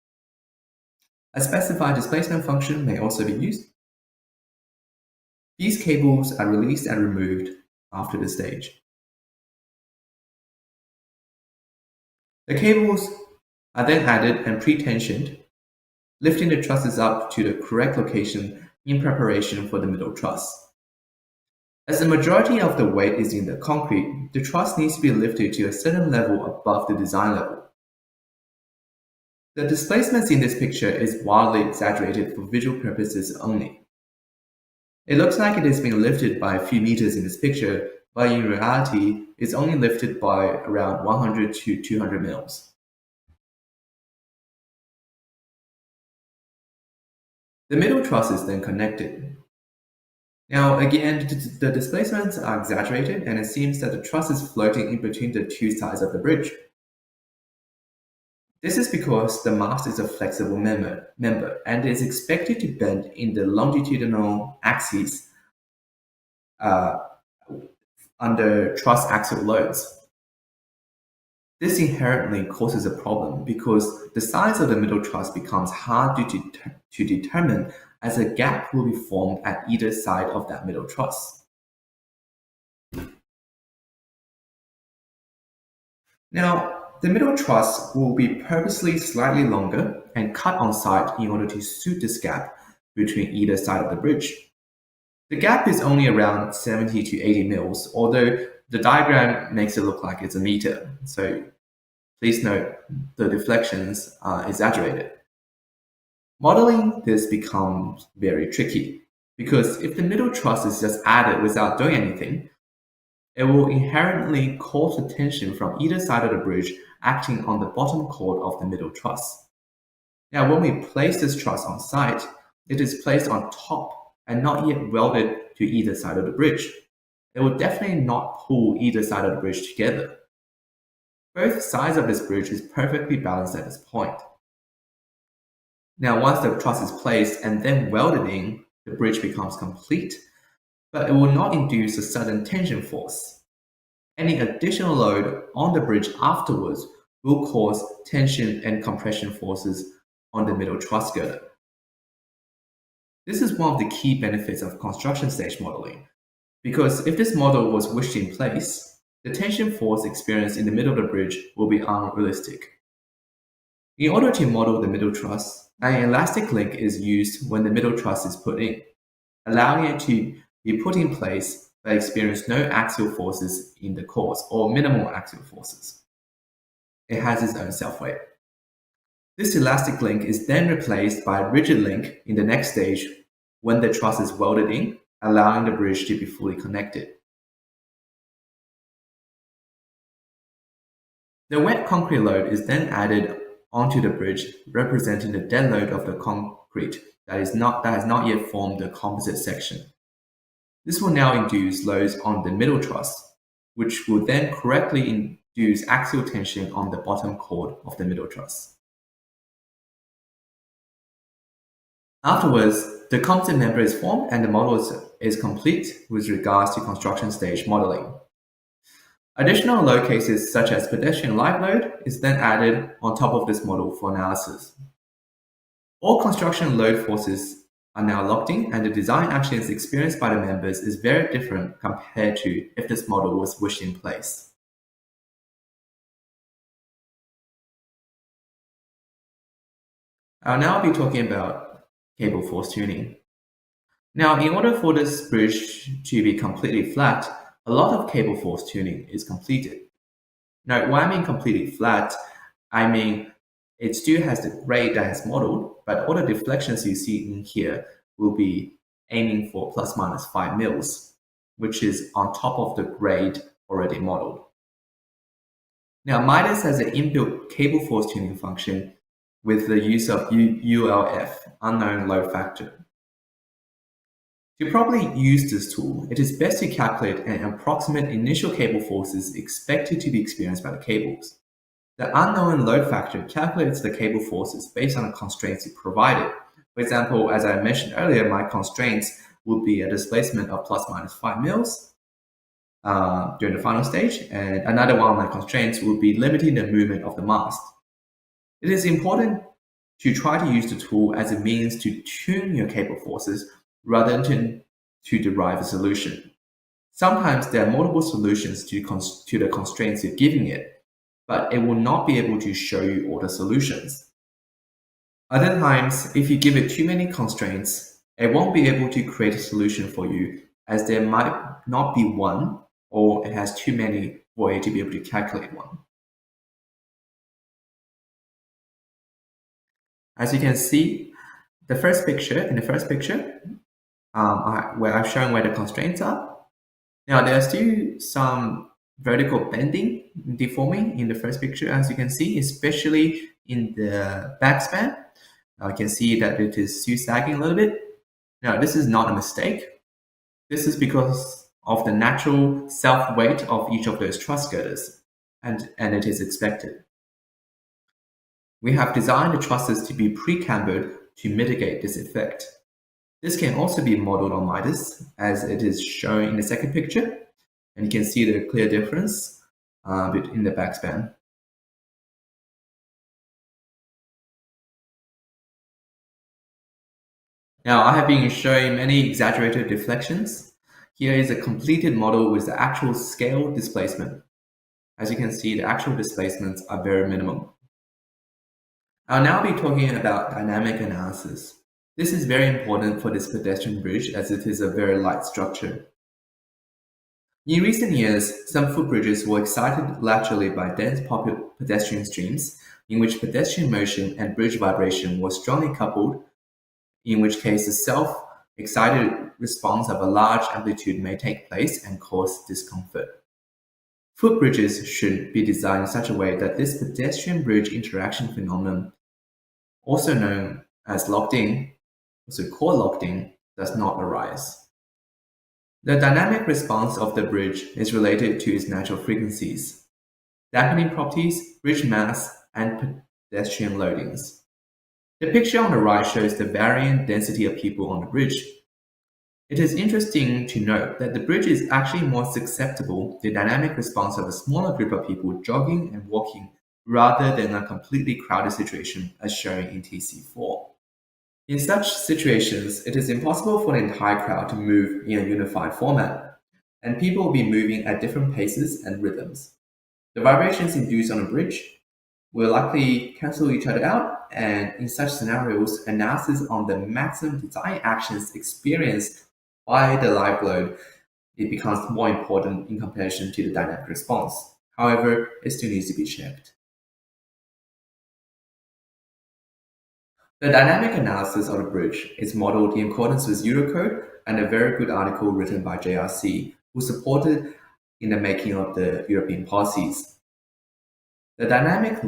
A specified displacement function may also be used. These cables are released and removed after the stage. The cables are then added and pre-tensioned, lifting the trusses up to the correct location in preparation for the middle truss. As the majority of the weight is in the concrete, the truss needs to be lifted to a certain level above the design level. The displacements in this picture is wildly exaggerated for visual purposes only. It looks like it is being lifted by a few meters in this picture, but in reality, it's only lifted by around 100 to 200 mils. The middle truss is then connected. Now again, the displacements are exaggerated and it seems that the truss is floating in between the two sides of the bridge. This is because the mast is a flexible member and is expected to bend in the longitudinal axis under truss axial loads. This inherently causes a problem because the size of the middle truss becomes hard to determine as a gap will be formed at either side of that middle truss. Now, the middle truss will be purposely slightly longer and cut on site in order to suit this gap between either side of the bridge. The gap is only around 70 to 80 mils, although the diagram makes it look like it's a meter, so please note the deflections are exaggerated. Modeling this becomes very tricky, because if the middle truss is just added without doing anything, it will inherently cause the tension from either side of the bridge acting on the bottom chord of the middle truss. Now, when we place this truss on site, it is placed on top and not yet welded to either side of the bridge. It will definitely not pull either side of the bridge together. Both sides of this bridge is perfectly balanced at this point. Now, once the truss is placed and then welded in, the bridge becomes complete, but it will not induce a sudden tension force. Any additional load on the bridge afterwards will cause tension and compression forces on the middle truss girder. This is one of the key benefits of construction stage modeling, because if this model was wished in place, the tension force experienced in the middle of the bridge will be unrealistic. In order to model the middle truss, an elastic link is used when the middle truss is put in, allowing it to be put in place but experience no axial forces in the cores or minimal axial forces. It has its own self-weight. This elastic link is then replaced by a rigid link in the next stage when the truss is welded in, allowing the bridge to be fully connected. The wet concrete load is then added onto the bridge, representing the dead load of the concrete that has not yet formed the composite section. This will now induce loads on the middle truss, which will then correctly induce axial tension on the bottom chord of the middle truss. Afterwards, the composite member is formed and the model is complete with regards to construction stage modeling. Additional load cases such as pedestrian live load is then added on top of this model for analysis. All construction load forces are now locked in, and the design actions experienced by the members is very different compared to if this model was wished in place. I'll now be talking about cable force tuning. Now, in order for this bridge to be completely flat, a lot of cable force tuning is completed. Now, when I mean completely flat, I mean it still has the grade that is modeled, but all the deflections you see in here will be aiming for plus minus 5 mils, which is on top of the grade already modeled. Now, MIDAS has an inbuilt cable force tuning function with the use of ULF, unknown load factor. To properly use this tool, it is best to calculate an approximate initial cable forces expected to be experienced by the cables. The unknown load factor calculates the cable forces based on the constraints it provided. For example, as I mentioned earlier, my constraints would be a displacement of plus minus 5 mils during the final stage, and another one of my constraints would be limiting the movement of the mast. It is important to try to use the tool as a means to tune your cable forces rather than to derive a solution. Sometimes there are multiple solutions to the constraints you're giving it, but it will not be able to show you all the solutions. Other times, if you give it too many constraints, it won't be able to create a solution for you, as there might not be one, or it has too many for it to be able to calculate one. As you can see, in the first picture, where I've shown where the constraints are. Now, there's still some vertical bending, deforming in the first picture, as you can see, especially in the backspan. Now, you can see that it is still sagging a little bit. Now, this is not a mistake. This is because of the natural self-weight of each of those truss girders, and it is expected. We have designed the trusses to be pre-cambered to mitigate this effect. This can also be modeled on MIDAS, as it is shown in the second picture, and you can see the clear difference in the backspan. Now, I have been showing many exaggerated deflections. Here is a completed model with the actual scale displacement. As you can see, the actual displacements are very minimum. I'll now be talking about dynamic analysis. This is very important for this pedestrian bridge, as it is a very light structure. In recent years, some footbridges were excited laterally by dense pedestrian streams, in which pedestrian motion and bridge vibration were strongly coupled, in which case the self-excited response of a large amplitude may take place and cause discomfort. Footbridges should be designed in such a way that this pedestrian bridge interaction phenomenon, also known as locked-in, also called locked-in, does not arise. The dynamic response of the bridge is related to its natural frequencies, dampening properties, bridge mass, and pedestrian loadings. The picture on the right shows the varying density of people on the bridge. It is interesting to note that the bridge is actually more susceptible to the dynamic response of a smaller group of people jogging and walking rather than a completely crowded situation as shown in TC4. In such situations, it is impossible for the entire crowd to move in a unified format, and people will be moving at different paces and rhythms. The vibrations induced on a bridge will likely cancel each other out, and in such scenarios, analysis on the maximum design actions experienced by the live load it becomes more important in comparison to the dynamic response. However, it still needs to be checked. The dynamic analysis of the bridge is modeled in accordance with Eurocode and a very good article written by JRC, who supported in the making of the European policies. The dynamic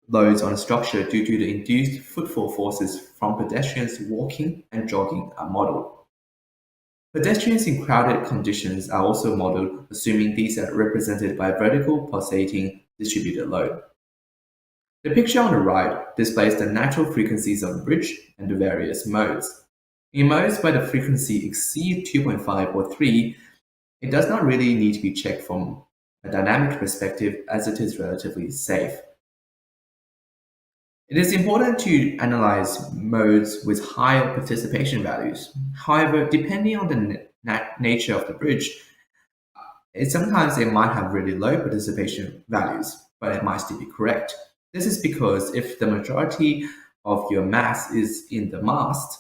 loads on a structure due to the induced footfall forces from pedestrians walking and jogging are modeled. Pedestrians in crowded conditions are also modeled, assuming these are represented by vertical pulsating distributed load. The picture on the right displays the natural frequencies of the bridge and the various modes. In modes where the frequency exceeds 2.5 or 3, it does not really need to be checked from a dynamic perspective as it is relatively safe. It is important to analyze modes with higher participation values. However, depending on the nature of the bridge, sometimes it might have really low participation values, but it might still be correct. This is because if the majority of your mass is in the mast,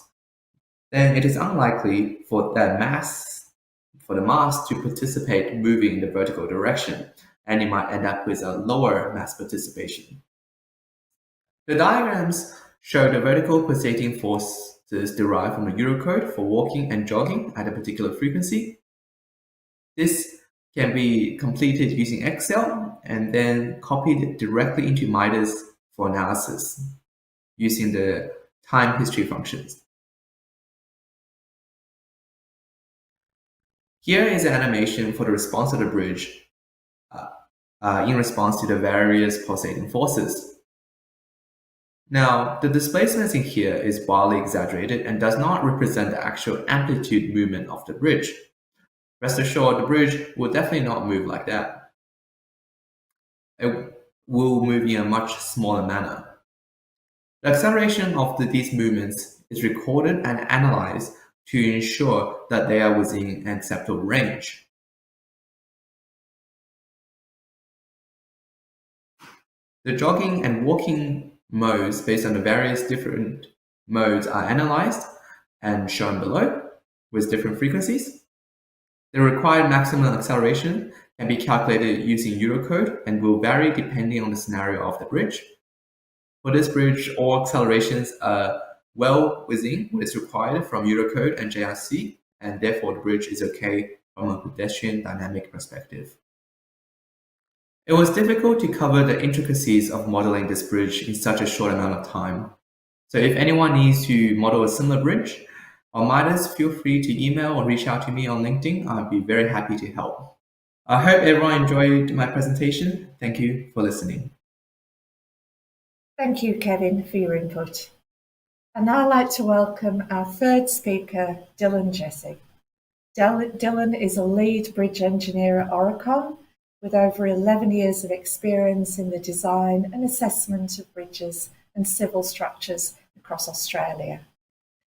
then it is unlikely for the mast to participate moving in the vertical direction, and you might end up with a lower mass participation. The diagrams show the vertical pulsating forces derived from the Eurocode for walking and jogging at a particular frequency. This can be completed using Excel and then copied directly into MIDAS for analysis using the time history functions. Here is an animation for the response of the bridge in response to the various pulsating forces. Now, the displacement in here is wildly exaggerated and does not represent the actual amplitude movement of the bridge. Rest assured, the bridge will definitely not move like that. It will move in a much smaller manner. The acceleration of these movements is recorded and analyzed to ensure that they are within an acceptable range. The jogging and walking modes based on the various different modes are analyzed and shown below with different frequencies. The required maximum acceleration can be calculated using Eurocode and will vary depending on the scenario of the bridge. For this bridge, all accelerations are well within what is required from Eurocode and JRC, and therefore the bridge is okay from a pedestrian dynamic perspective. It was difficult to cover the intricacies of modeling this bridge in such a short amount of time. So if anyone needs to model a similar bridge on MIDAS, feel free to email or reach out to me on LinkedIn. I'd be very happy to help. I hope everyone enjoyed my presentation. Thank you for listening. Thank you, Kevin, for your input. And now I'd like to welcome our third speaker, Dylan Jesse. Dylan is a lead bridge engineer at Oricon with over 11 years of experience in the design and assessment of bridges and civil structures across Australia,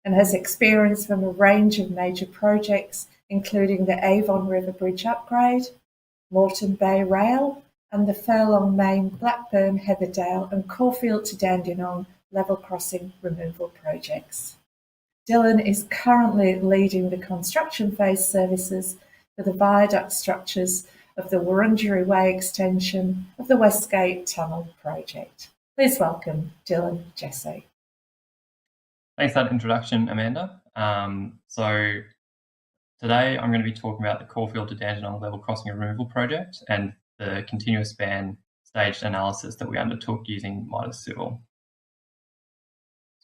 and has experience from a range of major projects, including the Avon River Bridge upgrade, Moreton Bay Rail, and the Furlong Main Blackburn Heatherdale and Caulfield to Dandenong level crossing removal projects. Dylan is currently leading the construction phase services for the viaduct structures of the Wurundjeri Way extension of the Westgate Tunnel project. Please welcome Dylan Jesse. Thanks for that introduction, Amanda. So today I'm going to be talking about the Caulfield to Dandenong level crossing removal project and the continuous span staged analysis that we undertook using MIDAS Civil.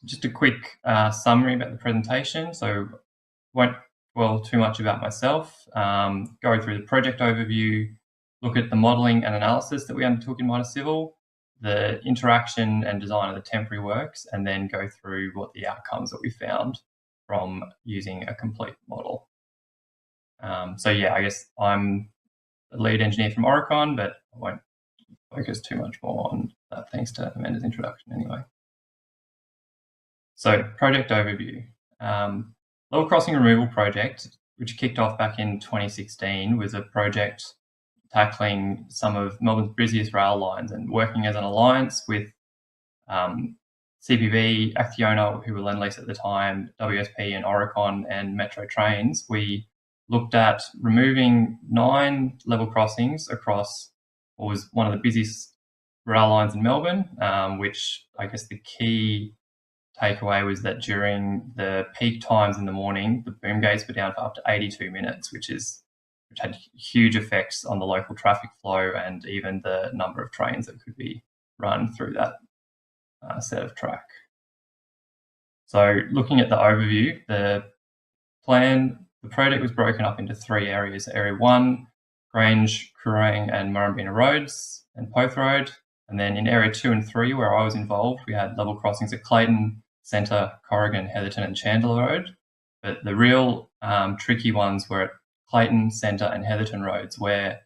Just a quick summary about the presentation. So won't dwell too much about myself, go through the project overview, look at the modelling and analysis that we undertook in MIDAS Civil, the interaction and design of the temporary works, and then go through what the outcomes that we found from using a complete model. So yeah, I guess I'm the lead engineer from Oricon, but I won't focus too much more on that thanks to Amanda's introduction anyway. So project overview. Level crossing removal project, which kicked off back in 2016, was a project tackling some of Melbourne's busiest rail lines and working as an alliance with CPB, Acciona, who were Lend-Lease at the time, WSP and Oricon and Metro Trains. We looked at removing 9 level crossings across what was one of the busiest rail lines in Melbourne, which I guess the key takeaway was that during the peak times in the morning, the boom gates were down for up to 82 minutes, which had huge effects on the local traffic flow and even the number of trains that could be run through that set of track. So looking at the overview, the project was broken up into 3 areas. Area 1, Grange, Kurrang and Murrumbina Roads and Poth Road. And then in Area 2 and 3, where I was involved, we had level crossings at Clayton, Centre, Corrigan, Heatherton and Chandler Road. But the real tricky ones were at Clayton, Centre and Heatherton Roads, where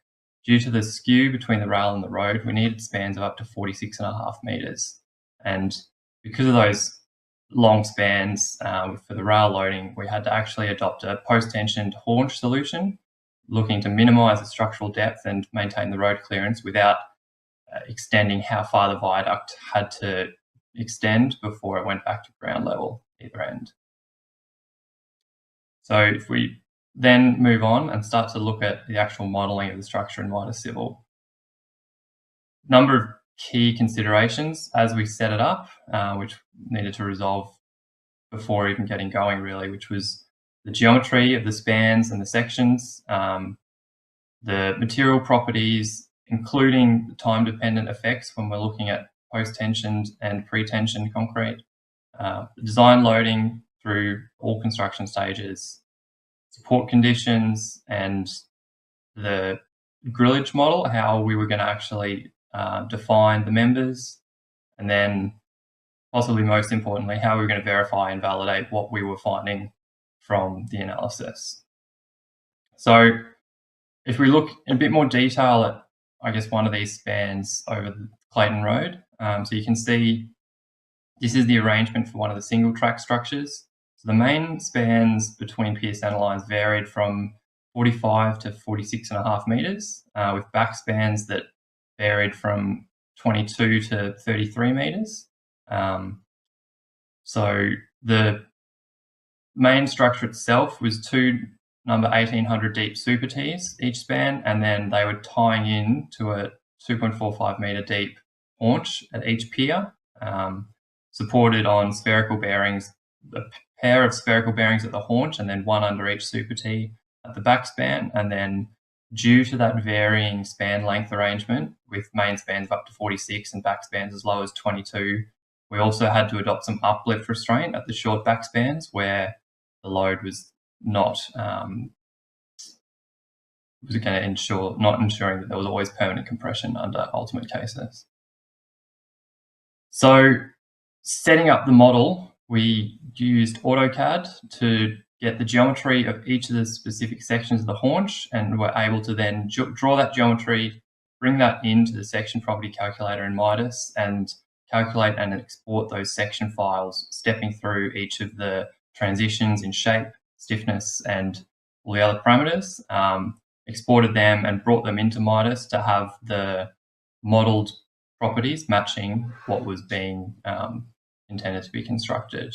due to the skew between the rail and the road, we needed spans of up to 46.5 metres. And because of those long spans for the rail loading, we had to actually adopt a post-tensioned haunch solution, looking to minimise the structural depth and maintain the road clearance without extending how far the viaduct had to extend before it went back to ground level either end. So if we then move on and start to look at the actual modelling of the structure in MIDAS Civil, number of key considerations as we set it up, which needed to resolve before even getting going really, which was the geometry of the spans and the sections, the material properties, including the time-dependent effects when we're looking at post-tensioned and pre-tensioned concrete, design loading through all construction stages, support conditions, and the grillage model, how we were going to actually define the members, and then possibly most importantly, how we were going to verify and validate what we were finding from the analysis. So if we look in a bit more detail at, I guess, one of these spans over the Clayton Road, so you can see this is the arrangement for one of the single track structures. So the main spans between pier centre lines varied from 45 to 46.5 metres, with back spans that varied from 22 to 33 metres. So the main structure itself was 2 number 1800 deep super Ts each span, and then they were tying in to a 2.45 metre deep haunch at each pier, supported on spherical bearings, a pair of spherical bearings at the haunch and then one under each super T at the back span. And then due to that varying span length arrangement with main spans of up to 46 and back spans as low as 22, we also had to adopt some uplift restraint at the short back spans where the load was not ensuring that there was always permanent compression under ultimate cases. So setting up the model, we used AutoCAD to get the geometry of each of the specific sections of the haunch, and we're able to then draw that geometry, bring that into the section property calculator in MIDAS, and calculate and export those section files, stepping through each of the transitions in shape, stiffness, and all the other parameters, exported them and brought them into MIDAS to have the modelled properties matching what was being intended to be constructed.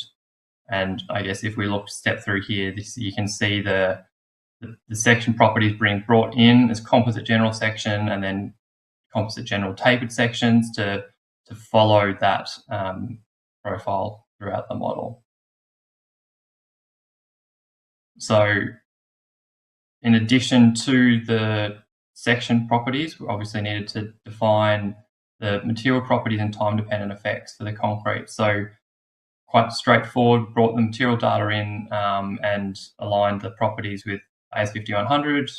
And I guess if we step through here, you can see the section properties being brought in as composite general section and then composite general tapered sections to follow that profile throughout the model. So in addition to the section properties, we obviously needed to define the material properties and time-dependent effects for the concrete. So quite straightforward, brought the material data in and aligned the properties with AS5100,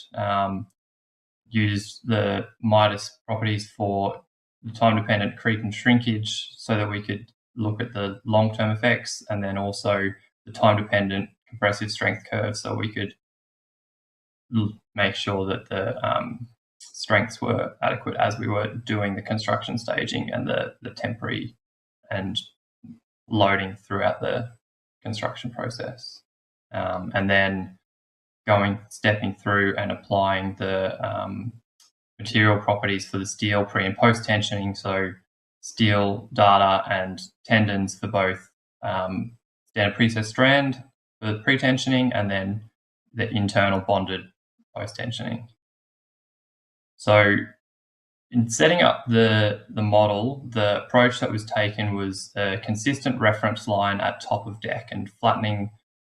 used the MIDAS properties for the time-dependent creep and shrinkage so that we could look at the long-term effects, and then also the time-dependent compressive strength curve so we could make sure that the strengths were adequate as we were doing the construction staging and the temporary and loading throughout the construction process. And then stepping through and applying the material properties for the steel pre and post tensioning, so steel data and tendons for both standard preset strand for the pre-tensioning, and then the internal bonded post-tensioning. So in setting up the model, the approach that was taken was a consistent reference line at top of deck and flattening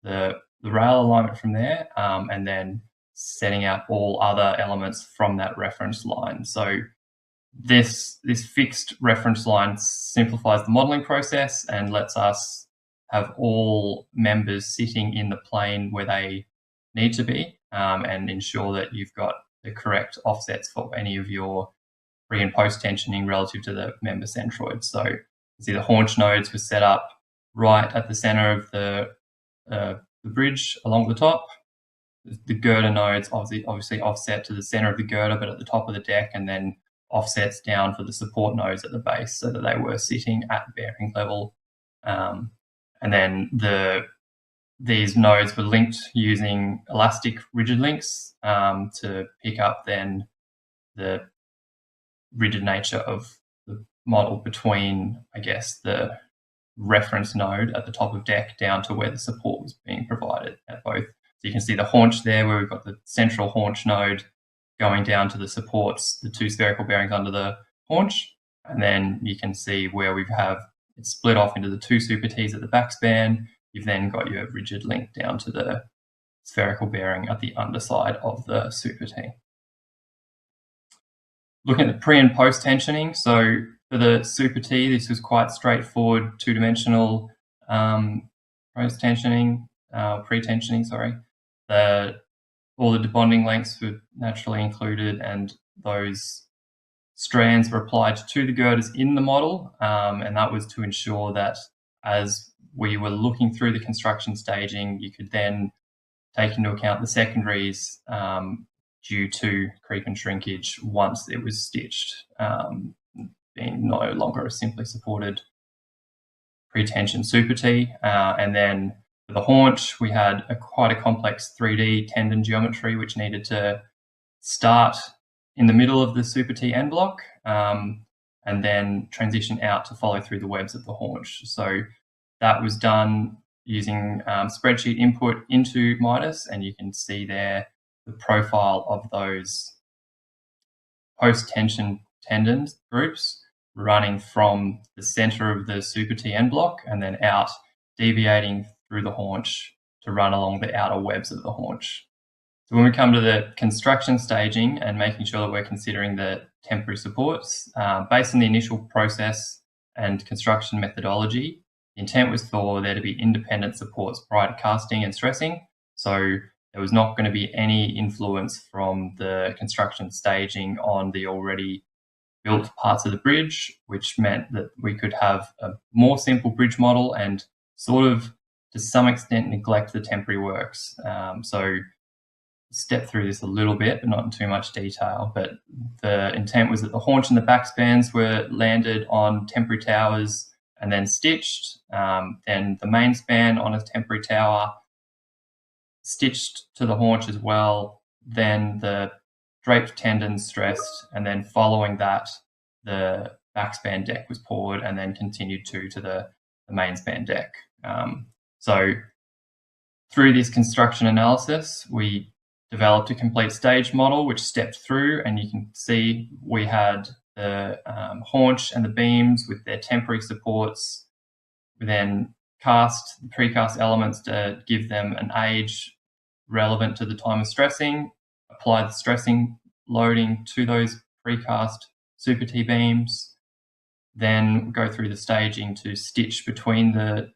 the rail alignment from there, and then setting out all other elements from that reference line. So this fixed reference line simplifies the modeling process and lets us have all members sitting in the plane where they need to be, and ensure that you've got the correct offsets for any of your pre and post tensioning relative to the member centroid. So you see the haunch nodes were set up right at the center of the bridge along the top. The girder nodes obviously offset to the center of the girder, but at the top of the deck, and then offsets down for the support nodes at the base so that they were sitting at bearing level. And then these nodes were linked using elastic rigid links to pick up then the rigid nature of the model between, I guess, the reference node at the top of deck down to where the support was being provided at both. So you can see the haunch there where we've got the central haunch node going down to the supports, the two spherical bearings under the haunch. And then you can see where we have it split off into the two super Ts at the back span. You've then got your rigid link down to the spherical bearing at the underside of the super T. Looking at the pre and post tensioning, so for the super T, this was quite straightforward, two-dimensional post tensioning, pre-tensioning, sorry. All the debonding lengths were naturally included, and those strands were applied to the girders in the model, and that was to ensure that as we were looking through the construction staging, you could then take into account the secondaries due to creep and shrinkage once it was stitched, being no longer a simply supported pre-tension super T. And then for the haunch, we had quite a complex 3D tendon geometry, which needed to start in the middle of the super T end block, and then transition out to follow through the webs of the haunch. So that was done using spreadsheet input into MIDAS, and you can see there the profile of those post-tension tendon groups running from the center of the super T end block and then out, deviating through the haunch to run along the outer webs of the haunch. So when we come to the construction staging and making sure that we're considering the temporary supports, based on the initial process and construction methodology, the intent was for there to be independent supports prior to casting and stressing. So there was not going to be any influence from the construction staging on the already built parts of the bridge, which meant that we could have a more simple bridge model and sort of, to some extent, neglect the temporary works. So step through this a little bit, but not in too much detail. But the intent was that the haunch and the back spans were landed on temporary towers and then stitched. Then the main span on a temporary tower stitched to the haunch as well. Then the draped tendons stressed, and then following that, the backspan deck was poured and then continued to the main span deck. So through this construction analysis, we developed a complete stage model which stepped through, and you can see we had the haunch and the beams with their temporary supports. We then cast the precast elements to give them an age relevant to the time of stressing, apply the stressing loading to those precast super T beams, then go through the staging to stitch between the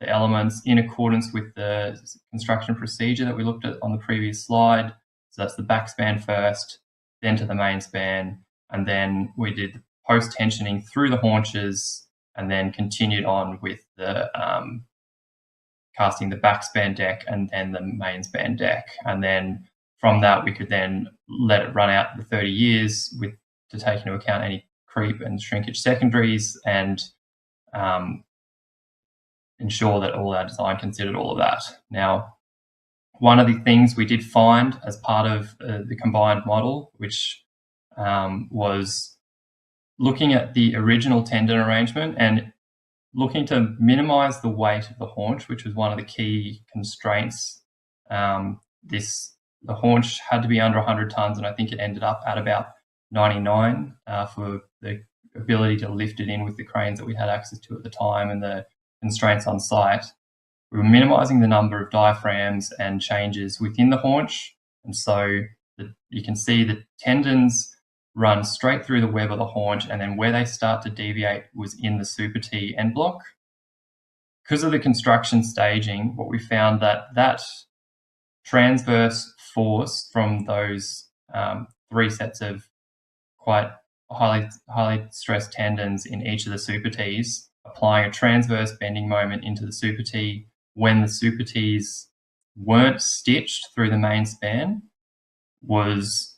elements in accordance with the construction procedure that we looked at on the previous slide. So that's the back span first, then to the main span, and then we did post-tensioning through the haunches and then continued on with the casting the back span deck and then the main span deck. And then from that, we could then let it run out the 30 years to take into account any creep and shrinkage secondaries and ensure that all our design considered all of that. Now, one of the things we did find as part of the combined model, which was looking at the original tendon arrangement and looking to minimize the weight of the haunch, which was one of the key constraints the haunch had to be under 100 tons, and I think it ended up at about 99 for the ability to lift it in with the cranes that we had access to at the time and the constraints on site. We were minimising the number of diaphragms and changes within the haunch, and so you can see the tendons run straight through the web of the haunch, and then where they start to deviate was in the Super T end block. Because of the construction staging, what we found that transverse force from those 3 sets of quite highly stressed tendons in each of the Super Ts, applying a transverse bending moment into the Super T when the Super Ts weren't stitched through the main span, was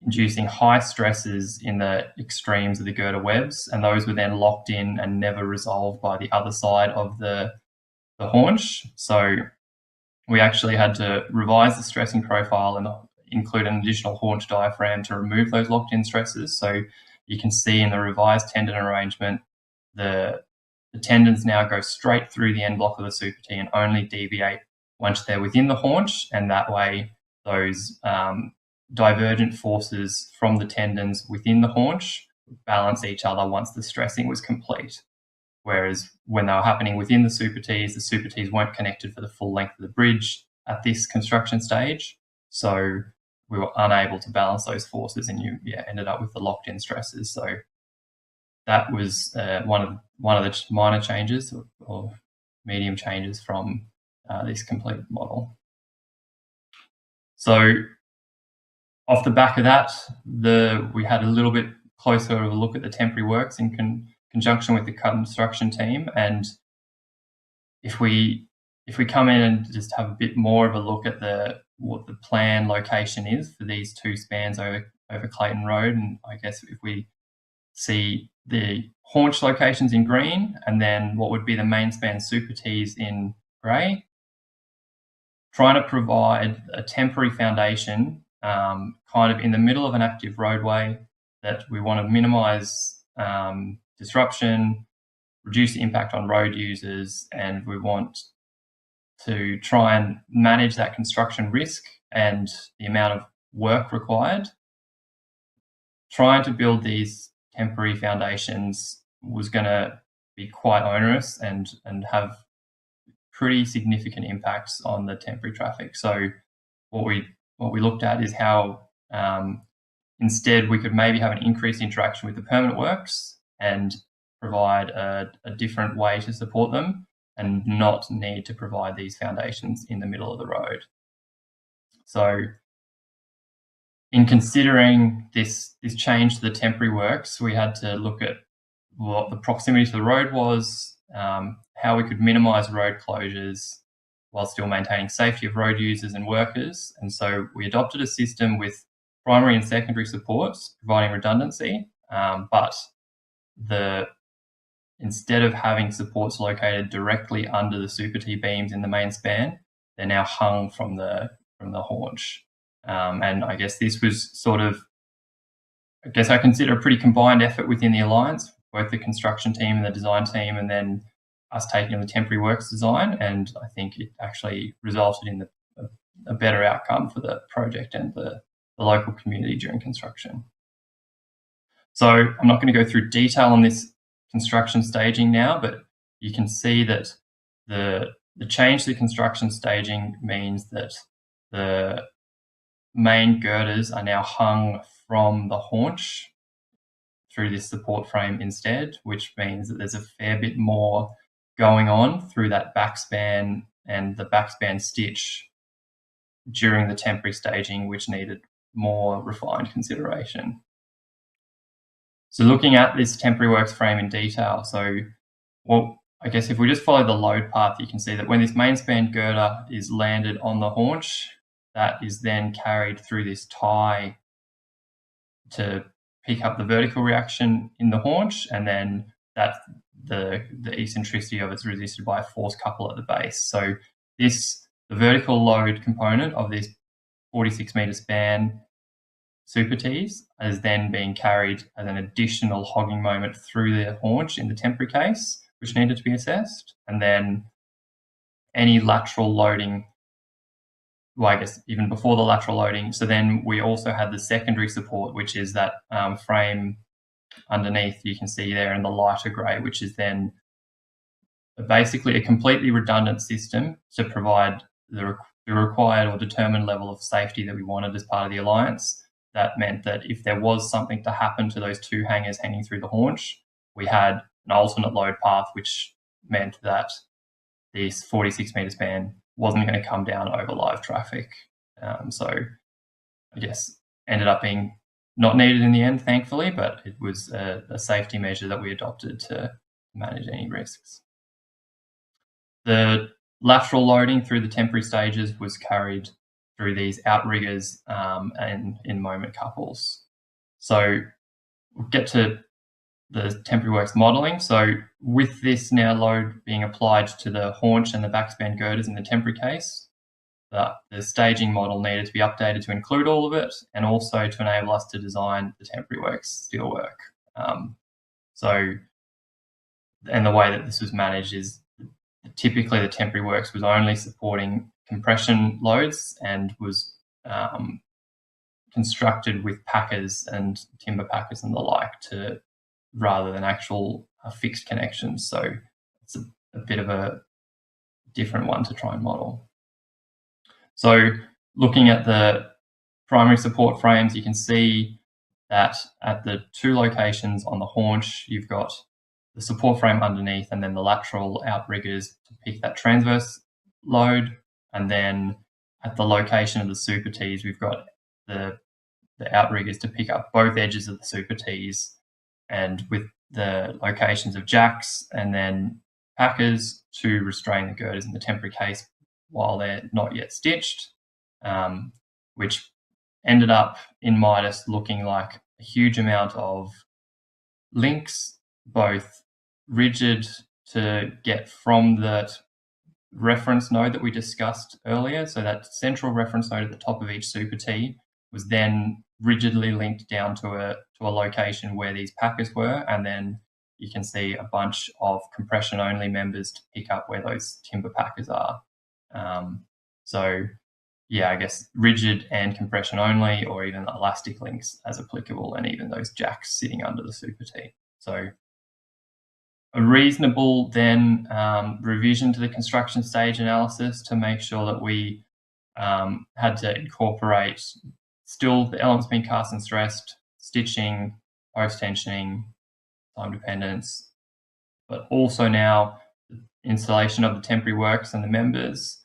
inducing high stresses in the extremes of the girder webs, and those were then locked in and never resolved by the other side of the haunch. So we actually had to revise the stressing profile and include an additional haunch diaphragm to remove those locked-in stresses. So you can see in the revised tendon arrangement, the tendons now go straight through the end block of the Super T and only deviate once they're within the haunch, and that way those divergent forces from the tendons within the haunch balance each other once the stressing was complete. Whereas when they were happening within the Super Ts weren't connected for the full length of the bridge at this construction stage. So we were unable to balance those forces, and you ended up with the locked-in stresses. So that was one of the minor changes or medium changes from this complete model. So off the back of that, we had a little bit closer of a look at the temporary works in conjunction with the construction team, and if we come in and just have a bit more of a look at what the plan location is for these 2 spans over Clayton Road, and I guess if we see the haunch locations in green and then what would be the main span Super Ts in grey, trying to provide a temporary foundation kind of in the middle of an active roadway that we want to minimise disruption, reduce the impact on road users, and we want to try and manage that construction risk and the amount of work required. Trying to build these temporary foundations was going to be quite onerous and have pretty significant impacts on the temporary traffic. So what we looked at is how instead we could maybe have an increased interaction with the permanent works and provide a different way to support them and not need to provide these foundations in the middle of the road. So in considering this change to the temporary works, we had to look at what the proximity to the road was, how we could minimise road closures while still maintaining safety of road users and workers. And so we adopted a system with primary and secondary supports, providing redundancy, but instead of having supports located directly under the Super T beams in the main span, they're now hung from the haunch. And I guess this was sort of, I consider a pretty combined effort within the Alliance, both the construction team and the design team, and then us taking on the temporary works design. And I think it actually resulted in a better outcome for the project and the local community during construction. So I'm not going to go through detail on this construction staging now, but you can see that the change to construction staging means that the main girders are now hung from the haunch through this support frame instead, which means that there's a fair bit more going on through that backspan and the backspan stitch during the temporary staging, which needed more refined consideration. So looking at this temporary works frame in detail, I guess if we just follow the load path, you can see that when this main span girder is landed on the haunch, that is then carried through this tie to pick up the vertical reaction in the haunch, and then the eccentricity of it's resisted by a force couple at the base. So the vertical load component of this 46 metre span Super Ts is then being carried as an additional hogging moment through the haunch in the temporary case, which needed to be assessed. And then any lateral loading well, I guess even before the lateral loading. So then we also had the secondary support, which is that frame underneath, you can see there in the lighter grey, which is then basically a completely redundant system to provide the required or determined level of safety that we wanted as part of the alliance. That meant that if there was something to happen to those two hangers hanging through the haunch, we had an alternate load path, which meant that this 46 metre span wasn't going to come down over live traffic. So I guess ended up being not needed in the end, thankfully, but it was a safety measure that we adopted to manage any risks. The lateral loading through the temporary stages was carried through these outriggers and in moment couples. So we'll get to the temporary works modelling. So with this now load being applied to the haunch and the backspan girders in the temporary case, the staging model needed to be updated to include all of it and also to enable us to design the temporary works steelwork. And the way that this was managed is typically the temporary works was only supporting compression loads and was constructed with packers and timber packers and the like rather than actual fixed connections. So it's a bit of a different one to try and model. So looking at the primary support frames, you can see that at the two locations on the haunch, you've got the support frame underneath and then the lateral outriggers to pick that transverse load. And then at the location of the super Ts, we've got the outriggers to pick up both edges of the super Ts, and with the locations of jacks and then packers to restrain the girders in the temporary case while they're not yet stitched, which ended up in MIDAS looking like a huge amount of links, both rigid to get from that reference node that we discussed earlier. So that central reference node at the top of each super T was then rigidly linked down to a location where these packers were, and then you can see a bunch of compression only members to pick up where those timber packers are. So yeah, I guess rigid and compression only, or even elastic links as applicable, and even those jacks sitting under the super T. So a reasonable then revision to the construction stage analysis to make sure that we had to incorporate still the elements being cast and stressed, stitching, post-tensioning, time dependence, but also now the installation of the temporary works and the members.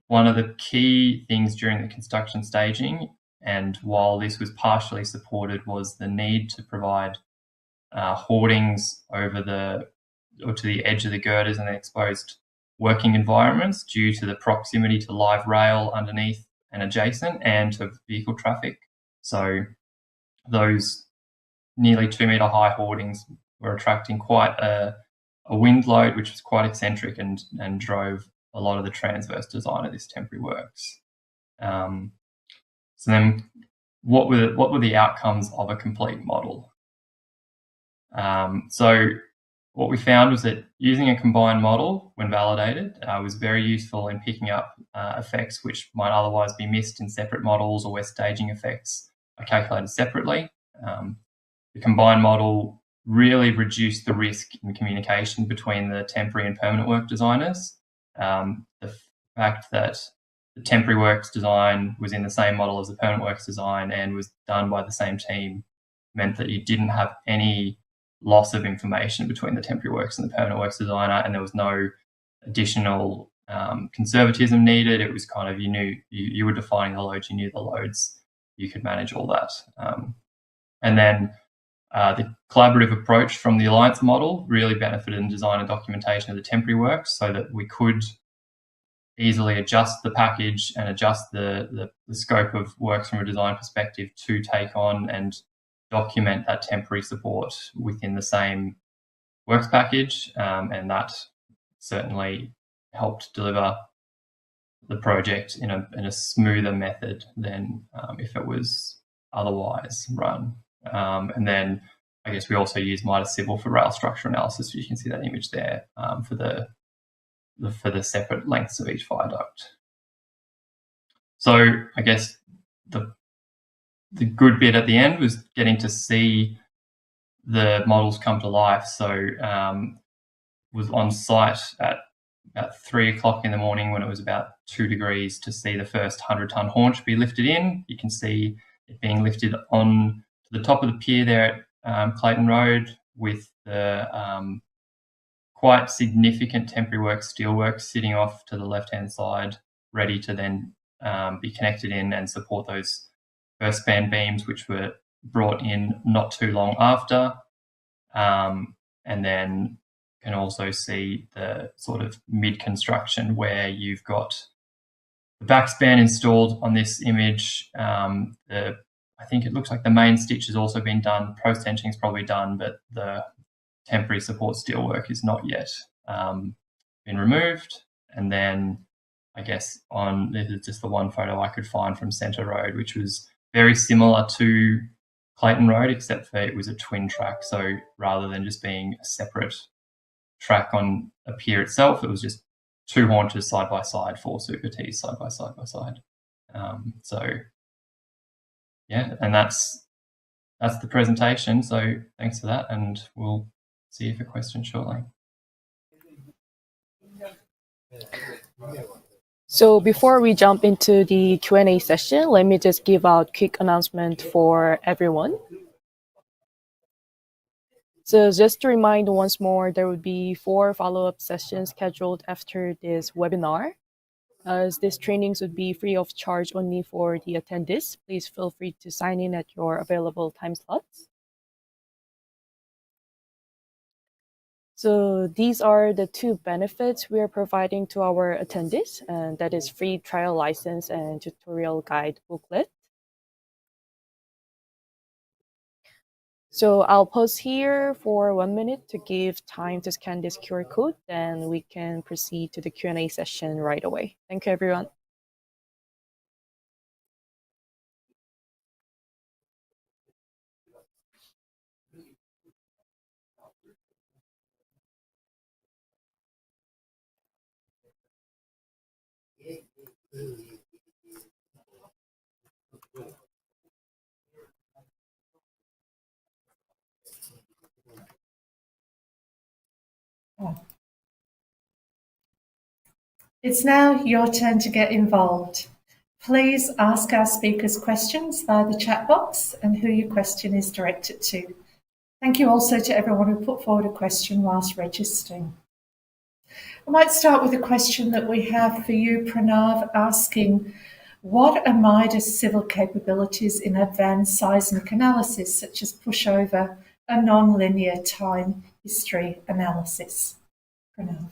One of the key things during the construction staging, and while this was partially supported, was the need to provide hoardings over to the edge of the girders and the exposed working environments due to the proximity to live rail underneath and adjacent and to vehicle traffic. So those nearly 2 metre high hoardings were attracting quite a wind load, which was quite eccentric and drove a lot of the transverse design of this temporary works. So then what were the outcomes of a complete model? So what we found was that using a combined model when validated was very useful in picking up effects which might otherwise be missed in separate models, or where staging effects are calculated separately. The combined model really reduced the risk in communication between the temporary and permanent work designers. The fact that the temporary works design was in the same model as the permanent works design and was done by the same team meant that you didn't have any loss of information between the temporary works and the permanent works designer, and there was no additional conservatism needed. It was kind of, you knew you were defining the loads, you knew the loads, you could manage all that. And then the collaborative approach from the alliance model really benefited in design and documentation of the temporary works, so that we could easily adjust the package and adjust the scope of works from a design perspective to take on and document that temporary support within the same works package, and that certainly helped deliver the project in a smoother method than if it was otherwise run. And then I guess we also use MIDAS Civil for rail structure analysis. You can see that image there for the separate lengths of each viaduct. So I guess the good bit at the end was getting to see the models come to life. So was on site at about 3 o'clock in the morning when it was about 2 degrees to see the first 100-ton haunch be lifted in. You can see it being lifted on to the top of the pier there at Clayton Road with the quite significant temporary work, steelwork sitting off to the left-hand side, ready to then be connected in and support those first span beams, which were brought in not too long after. And then can also see the sort of mid-construction where you've got the backspan installed on this image. I think it looks like the main stitch has also been done. Post-tensioning is probably done, but the temporary support steelwork is not yet been removed. And then I guess this is just the one photo I could find from Centre Road, which was very similar to Clayton Road, except for it was a twin track. So rather than just being a separate track on a pier itself, it was just two haunches side by side, four Super Ts side by side by side. So yeah, and that's the presentation. So thanks for that, and we'll see you for questions shortly. So before we jump into the Q&A session, let me just give out a quick announcement for everyone. So just to remind once more, there will be 4 follow-up sessions scheduled after this webinar. As these trainings would be free of charge only for the attendees, please feel free to sign in at your available time slots. So these are the 2 benefits we are providing to our attendees, and that is free trial license and tutorial guide booklet. So I'll pause here for 1 minute to give time to scan this QR code, then we can proceed to the Q&A session right away. Thank you, everyone. It's now your turn to get involved. Please ask our speakers questions via the chat box and who your question is directed to. Thank you also to everyone who put forward a question whilst registering. I might start with a question that we have for you, Pranav, asking, what are MIDAS civil capabilities in advanced seismic analysis, such as pushover and non-linear time history analysis? Pranav.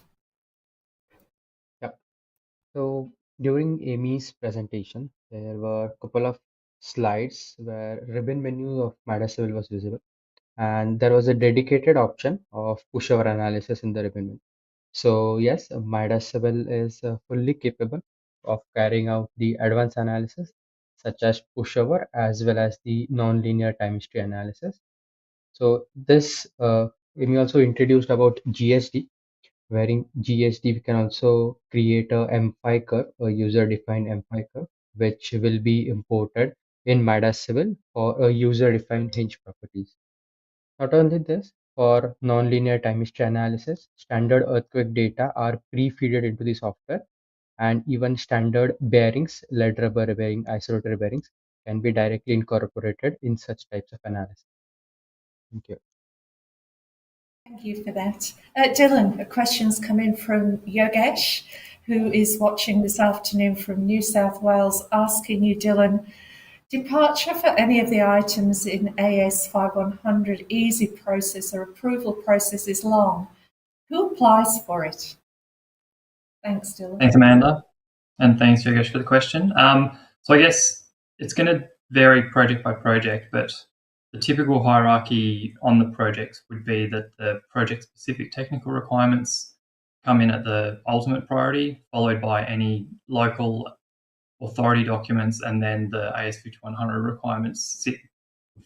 So during Amy's presentation, there were a couple of slides where ribbon menu of MIDAS Civil was visible, and there was a dedicated option of pushover analysis in the ribbon menu. So yes, MIDAS Civil is fully capable of carrying out the advanced analysis, such as pushover as well as the non-linear time history analysis. So this Amy also introduced about GSD, wherein GSD we can also create a M5 curve, a user-defined M5 curve, which will be imported in MIDAS Civil for a user-defined hinge properties. Not only this, for nonlinear time history analysis, standard earthquake data are pre-feeded into the software, and even standard bearings, lead rubber bearing, isolator bearings, can be directly incorporated in such types of analysis. Thank you. Thank you for that. Dylan, a question's come in from Yogesh, who is watching this afternoon from New South Wales, asking you, Dylan, departure for any of the items in AS5100 easy process or approval process is long. Who applies for it? Thanks, Dylan. Thanks, Amanda. And thanks, Yogesh, for the question. So I guess it's going to vary project by project, but the typical hierarchy on the projects would be that the project-specific technical requirements come in at the ultimate priority, followed by any local authority documents, and then the AS5100 requirements sit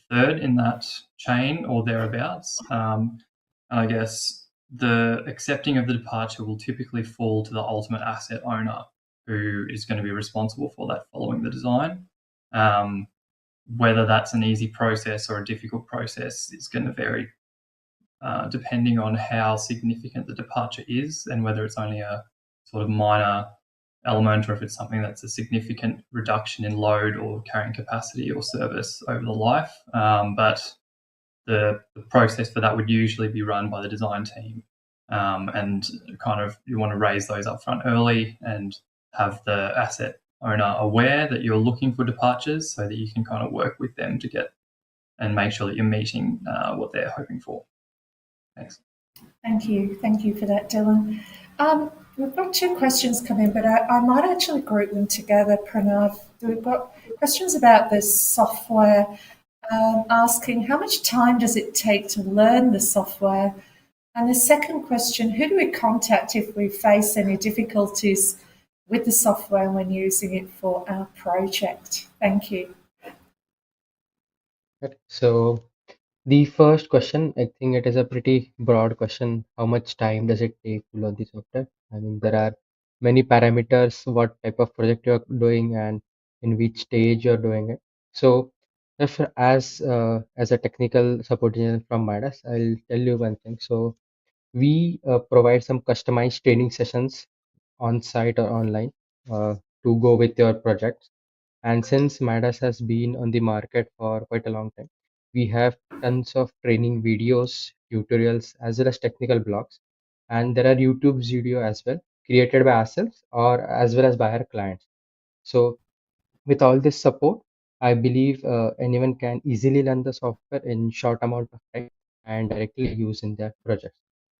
third in that chain or thereabouts. I guess the accepting of the departure will typically fall to the ultimate asset owner. who is going to be responsible for that following the design. Whether that's an easy process or a difficult process is going to vary depending on how significant the departure is and whether it's only a sort of minor element or if it's something that's a significant reduction in load or carrying capacity or service over the life. But the process for that would usually be run by the design team. And kind of you want to raise those up front early and have the asset owner aware that you're looking for departures so that you can kind of work with them to get and make sure that you're meeting what they're hoping for. Thanks. Thank you. Thank you for that, Dylan. We've got two questions coming, but I might actually group them together, Pranav. We've got questions about the software, asking how much time does it take to learn the software? And the second question, who do we contact if we face any difficulties with the software when using it for our project? Thank you. So the first question, I think it is a pretty broad question. How much time does it take to learn the software? I mean, there are many parameters, what type of project you're doing and in which stage you're doing it. So if as a technical support engineer from MIDAS, I'll tell you one thing. So we provide some customized training sessions on site or online to go with your projects. And since MIDAS has been on the market for quite a long time, we have tons of training videos, tutorials, as well as technical blogs. And there are YouTube video as well, created by ourselves or as well as by our clients. So with all this support, I believe anyone can easily learn the software in short amount of time and directly use in their projects.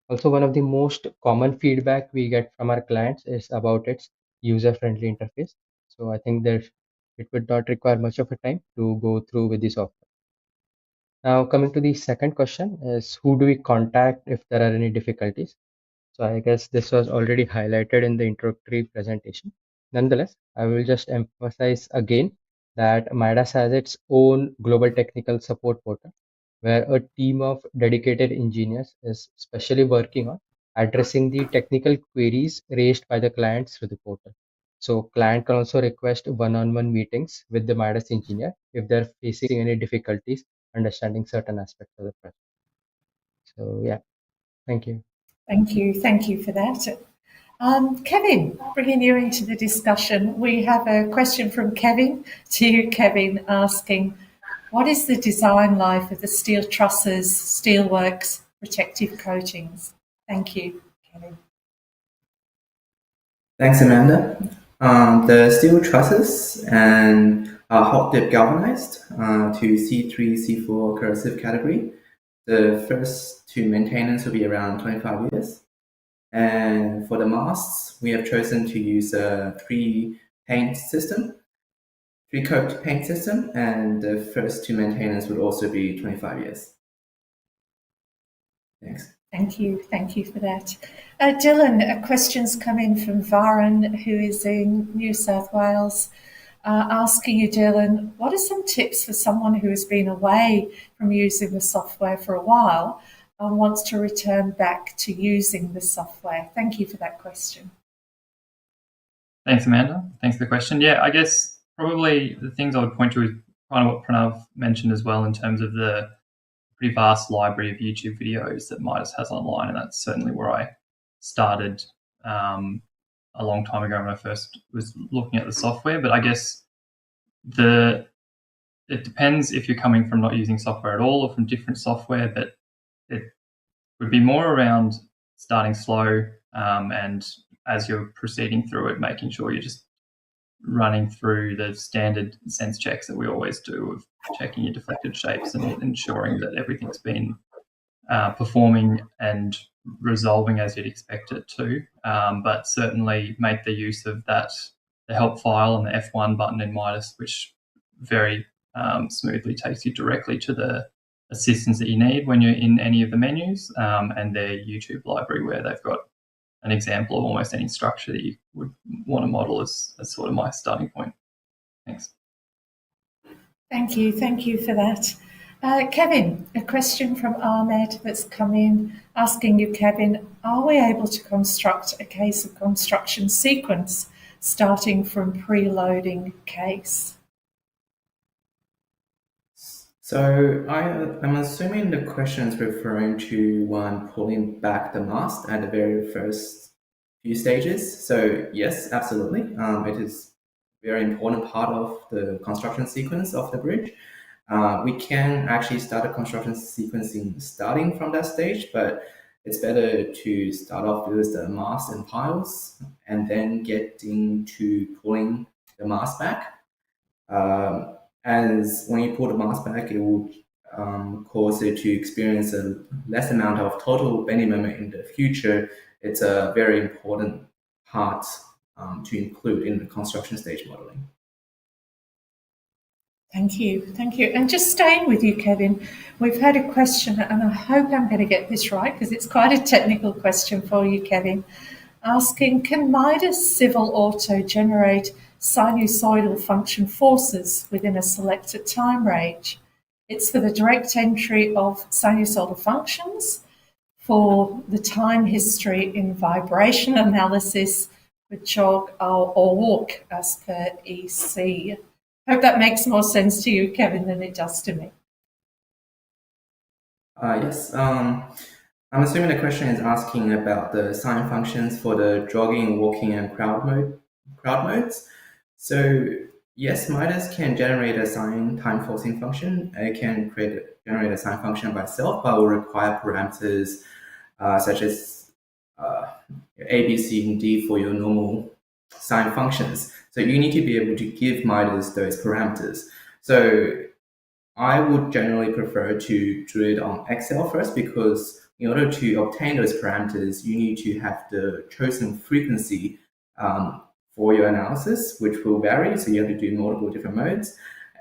Also, one of the most common feedback we get from our clients is about its user-friendly interface. So I think that it would not require much of a time to go through with the software. Now, coming to the second question is who do we contact if there are any difficulties? So I guess this was already highlighted in the introductory presentation. Nonetheless, I will just emphasize again that MIDAS has its own global technical support portal where a team of dedicated engineers is specially working on addressing the technical queries raised by the clients through the portal. So client can also request one-on-one meetings with the MIDAS engineer if they're facing any difficulties understanding certain aspects of the project. So yeah, thank you. Thank you. Thank you for that. Kevin, bringing you into the discussion, we have a question from Kevin to you, Kevin, asking, what is the design life of the steel trusses, steelworks, protective coatings? Thank you, Kevin. Thanks, Amanda. The steel trusses and are hot dip galvanized to C3, C4 corrosive category. The first two maintenance will be around 25 years. And for the masts, we have chosen to use a three-coat paint system, and the first two maintenance would also be 25 years. Thanks. Thank you. Thank you for that. Dylan, a question's come in from Varan, who is in New South Wales, asking you, Dylan, what are some tips for someone who has been away from using the software for a while and wants to return back to using the software? Thank you for that question. Thanks, Amanda. Thanks for the question. Yeah, I guess probably the things I would point to is kind of what Pranav mentioned as well in terms of the pretty vast library of YouTube videos that MIDAS has online, and that's certainly where I started a long time ago when I first was looking at the software. But I guess it depends if you're coming from not using software at all or from different software, but it would be more around starting slow and as you're proceeding through it, making sure you're just running through the standard sense checks that we always do of checking your deflected shapes and ensuring that everything's been performing and resolving as you'd expect it to. But certainly make the use of the help file and the F1 button in MIDAS, which very smoothly takes you directly to the assistance that you need when you're in any of the menus, and their YouTube library where they've got an example of almost any structure that you would want to model as sort of my starting point. Thanks. Thank you. Thank you for that. Kevin, a question from Ahmed that's come in asking you, Kevin, are we able to construct a case of construction sequence starting from preloading case? So I'm assuming the question is referring to one pulling back the mast at the very first few stages. So yes, absolutely. It is a very important part of the construction sequence of the bridge. We can actually start the construction sequencing starting from that stage, but it's better to start off with the mast and piles and then getting to pulling the mast back. As when you pull the mast back, it will cause it to experience a less amount of total bending moment in the future. It's a very important part to include in the construction stage modeling. Thank you. Thank you. And just staying with you, Kevin, we've had a question, and I hope I'm going to get this right because it's quite a technical question for you, Kevin, asking, can MIDAS Civil Auto generate sinusoidal function forces within a selected time range? It's for the direct entry of sinusoidal functions for the time history in vibration analysis for jog or walk as per EC. Hope that makes more sense to you, Kevin, than it does to me. Yes. I'm assuming the question is asking about the sign functions for the jogging, walking, and crowd modes. So yes, MIDAS can generate a sign time forcing function. It can generate a sign function by itself, but will require parameters such as A, B, C, and D for your normal sign functions. So you need to be able to give MIDAS those parameters. So I would generally prefer to do it on Excel first because in order to obtain those parameters, you need to have the chosen frequency for your analysis, which will vary. So you have to do multiple different modes.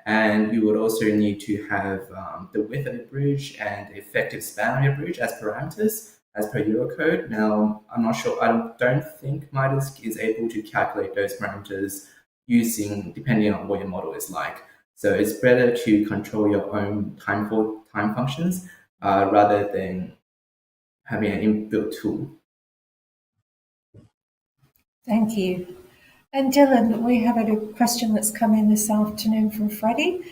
And you would also need to have the width of the bridge and the effective span of your bridge as parameters as per Eurocode. Now, I'm not sure, I don't think MIDAS is able to calculate those parameters depending on what your model is like. So it's better to control your own time functions rather than having an inbuilt tool. Thank you. And Dylan, we have a question that's come in this afternoon from Freddie.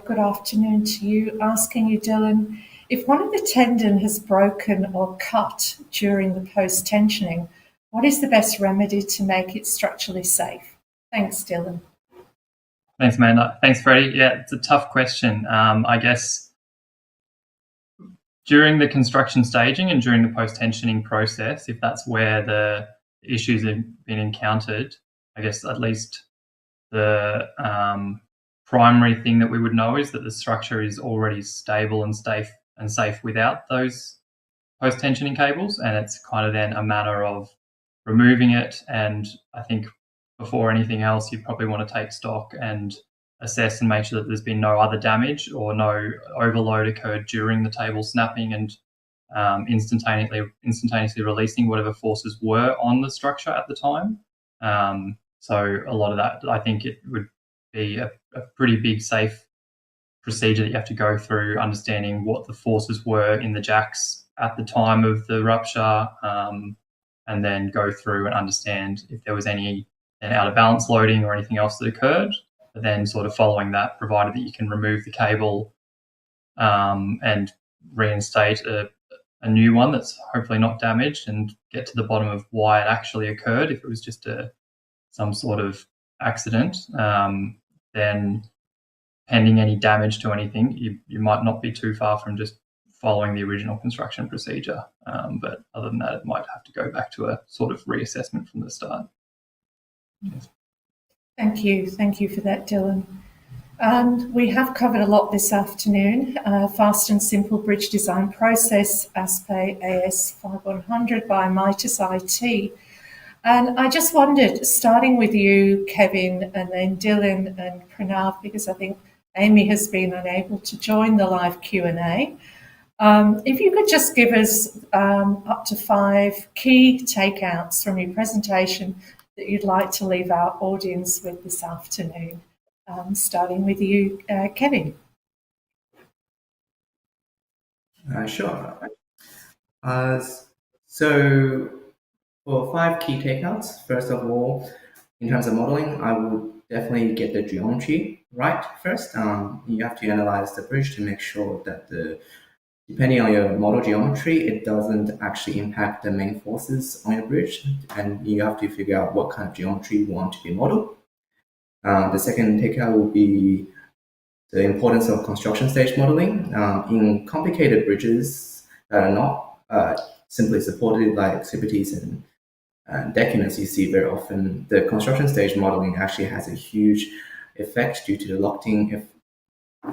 Good afternoon to you. Asking you, Dylan, if one of the tendon has broken or cut during the post-tensioning, what is the best remedy to make it structurally safe? Thanks, Dylan. Thanks, Amanda. Thanks, Freddie. Yeah, it's a tough question. I guess during the construction staging and during the post-tensioning process, if that's where the issues have been encountered, I guess at least the primary thing that we would know is that the structure is already stable and safe without those post-tensioning cables, and it's kind of then a matter of removing it. And I think before anything else, you probably want to take stock and assess and make sure that there's been no other damage or no overload occurred during the cable snapping and instantaneously releasing whatever forces were on the structure at the time. So a lot of that, I think it would be a pretty big safe procedure that you have to go through, understanding what the forces were in the jacks at the time of the rupture, and then go through and understand if there was any out of balance loading or anything else that occurred. But then sort of following that, provided that you can remove the cable and reinstate a new one that's hopefully not damaged and get to the bottom of why it actually occurred. If it was just some sort of accident, then pending any damage to anything, you might not be too far from just following the original construction procedure. But other than that, it might have to go back to a sort of reassessment from the start. Yes. Thank you. Thank you for that, Dylan. And we have covered a lot this afternoon. Fast and simple bridge design process as per AS5100 by MIDAS IT. And I just wondered, starting with you, Kevin, and then Dylan and Pranav, because I think Amy has been unable to join the live Q&A. If you could just give us up to 5 key takeouts from your presentation that you'd like to leave our audience with this afternoon, starting with you, Kevin. Sure. So for 5 key takeouts, first of all, in terms of modeling, I will definitely get the geometry right first. You have to analyze the bridge to make sure that depending on your model geometry, it doesn't actually impact the main forces on your bridge, and you have to figure out what kind of geometry you want to be modeled. The second takeout will be the importance of construction stage modeling. In complicated bridges that are not simply supported by activities and deck units, you see very often the construction stage modeling actually has a huge effect due to the locked-in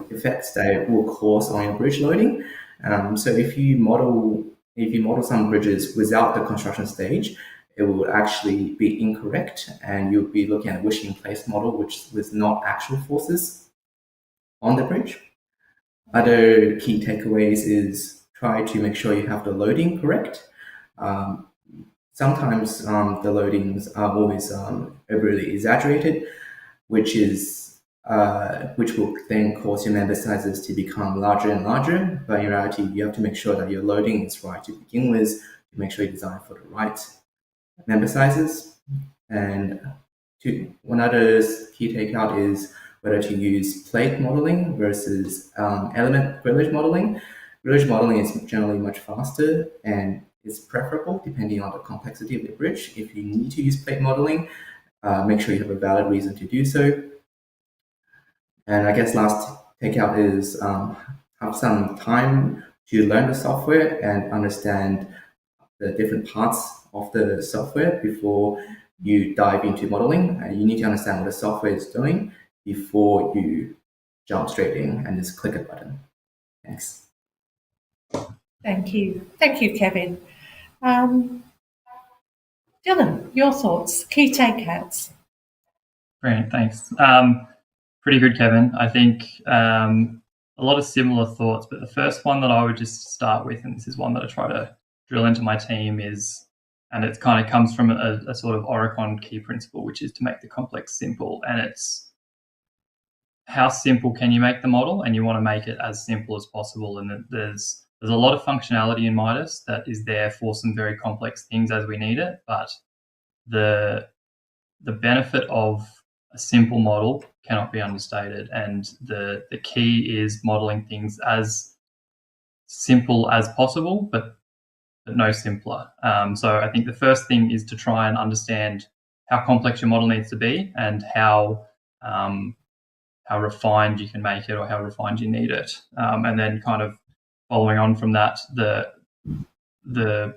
effects that it will cause on your bridge loading. So if you model some bridges without the construction stage, it will actually be incorrect, and you'll be looking at a wishing place model, which with not actual forces on the bridge. Other key takeaways is try to make sure you have the loading correct. Sometimes the loadings are always overly exaggerated, which will then cause your member sizes to become larger and larger. But in reality, you have to make sure that your loading is right to begin with, to make sure you design for the right member sizes. And one other key takeout is whether to use plate modeling versus element grillage modeling. Grillage modeling is generally much faster and is preferable depending on the complexity of the bridge. If you need to use plate modeling, make sure you have a valid reason to do so. And I guess last takeout is have some time to learn the software and understand the different parts of the software before you dive into modeling. You need to understand what the software is doing before you jump straight in and just click a button. Thanks. Thank you. Thank you, Kevin. Dylan, your thoughts, key takeouts. Brilliant, thanks. Pretty good, Kevin. I think a lot of similar thoughts, but the first one that I would just start with, and this is one that I try to drill into my team, is, and it kind of comes from a sort of Oricon key principle, which is to make the complex simple. And it's how simple can you make the model, and you want to make it as simple as possible. And there's a lot of functionality in MIDAS that is there for some very complex things as we need it, but the benefit of a simple model cannot be understated, and the key is modeling things as simple as possible, but no simpler. So I think the first thing is to try and understand how complex your model needs to be and how refined you can make it or how refined you need it. And then kind of following on from that, the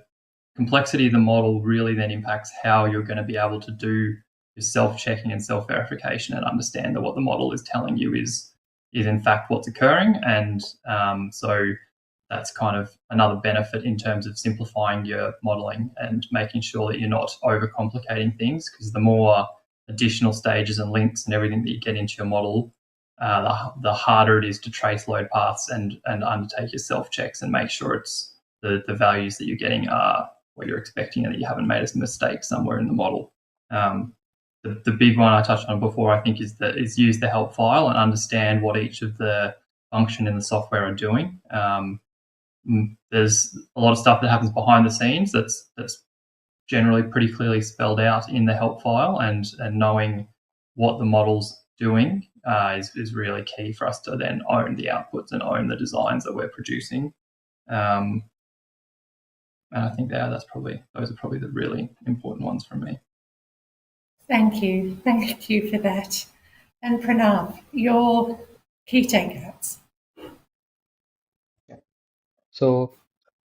complexity of the model really then impacts how you're going to be able to do your self-checking and self-verification and understand that what the model is telling you is in fact what's occurring. And so that's kind of another benefit in terms of simplifying your modeling and making sure that you're not overcomplicating things, because the more additional stages and links and everything that you get into your model, the harder it is to trace load paths and undertake your self-checks and make sure it's the values that you're getting are what you're expecting and that you haven't made a mistake somewhere in the model. The big one I touched on before, I think, is use the help file and understand what each of the function in the software are doing. There's a lot of stuff that happens behind the scenes that's generally pretty clearly spelled out in the help file, and knowing what the model's doing is really key for us to then own the outputs and own the designs that we're producing. And I think those are probably the really important ones from me. Thank you for that. And Pranav, your key takeouts. So,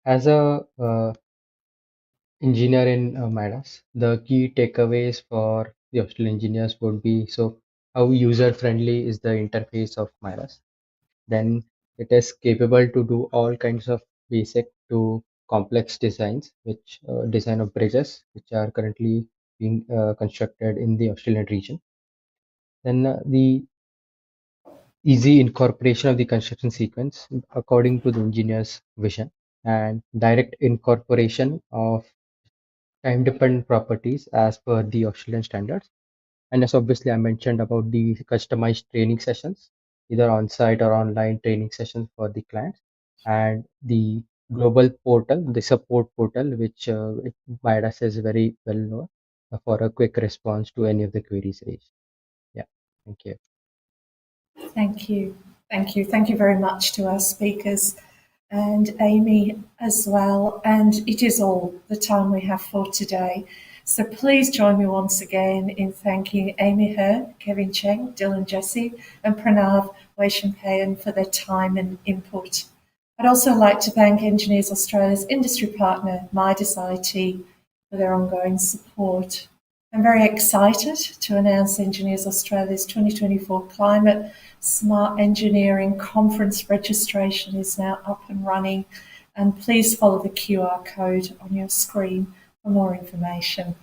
as a engineer in MIDAS, the key takeaways for the Australian engineers would be, so how user friendly is the interface of MIDAS? Then it is capable to do all kinds of basic to complex designs, which design of bridges, which are currently being constructed in the Australian region. Then the easy incorporation of the construction sequence according to the engineer's vision, and direct incorporation of time-dependent properties as per the Australian standards. And as obviously I mentioned about the customized training sessions, either on-site or online training sessions for the clients, and the global portal, the support portal, which MIDAS is very well known. for a quick response to any of the queries raised. Yeah, thank you. Thank you. Thank you. Thank you very much to our speakers and Amy as well. And it is all the time we have for today. So please join me once again in thanking Amy Hearn, Kevin Cheng, Dylan Jesse, and Pranav Vaishampayan for their time and input. I'd also like to thank Engineers Australia's industry partner, MIDAS IT, for their ongoing support. I'm very excited to announce Engineers Australia's 2024 Climate Smart Engineering Conference registration is now up and running, and please follow the QR code on your screen for more information.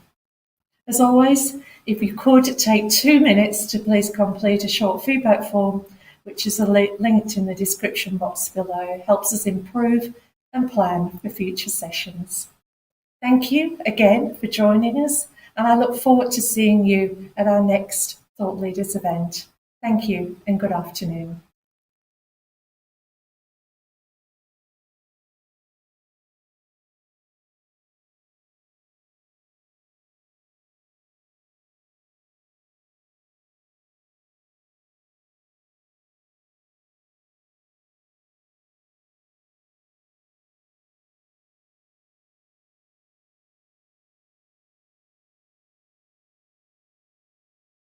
As always, if you could take 2 minutes to please complete a short feedback form, which is linked in the description box below, helps us improve and plan for future sessions. Thank you again for joining us, and I look forward to seeing you at our next Thought Leaders event. Thank you and good afternoon.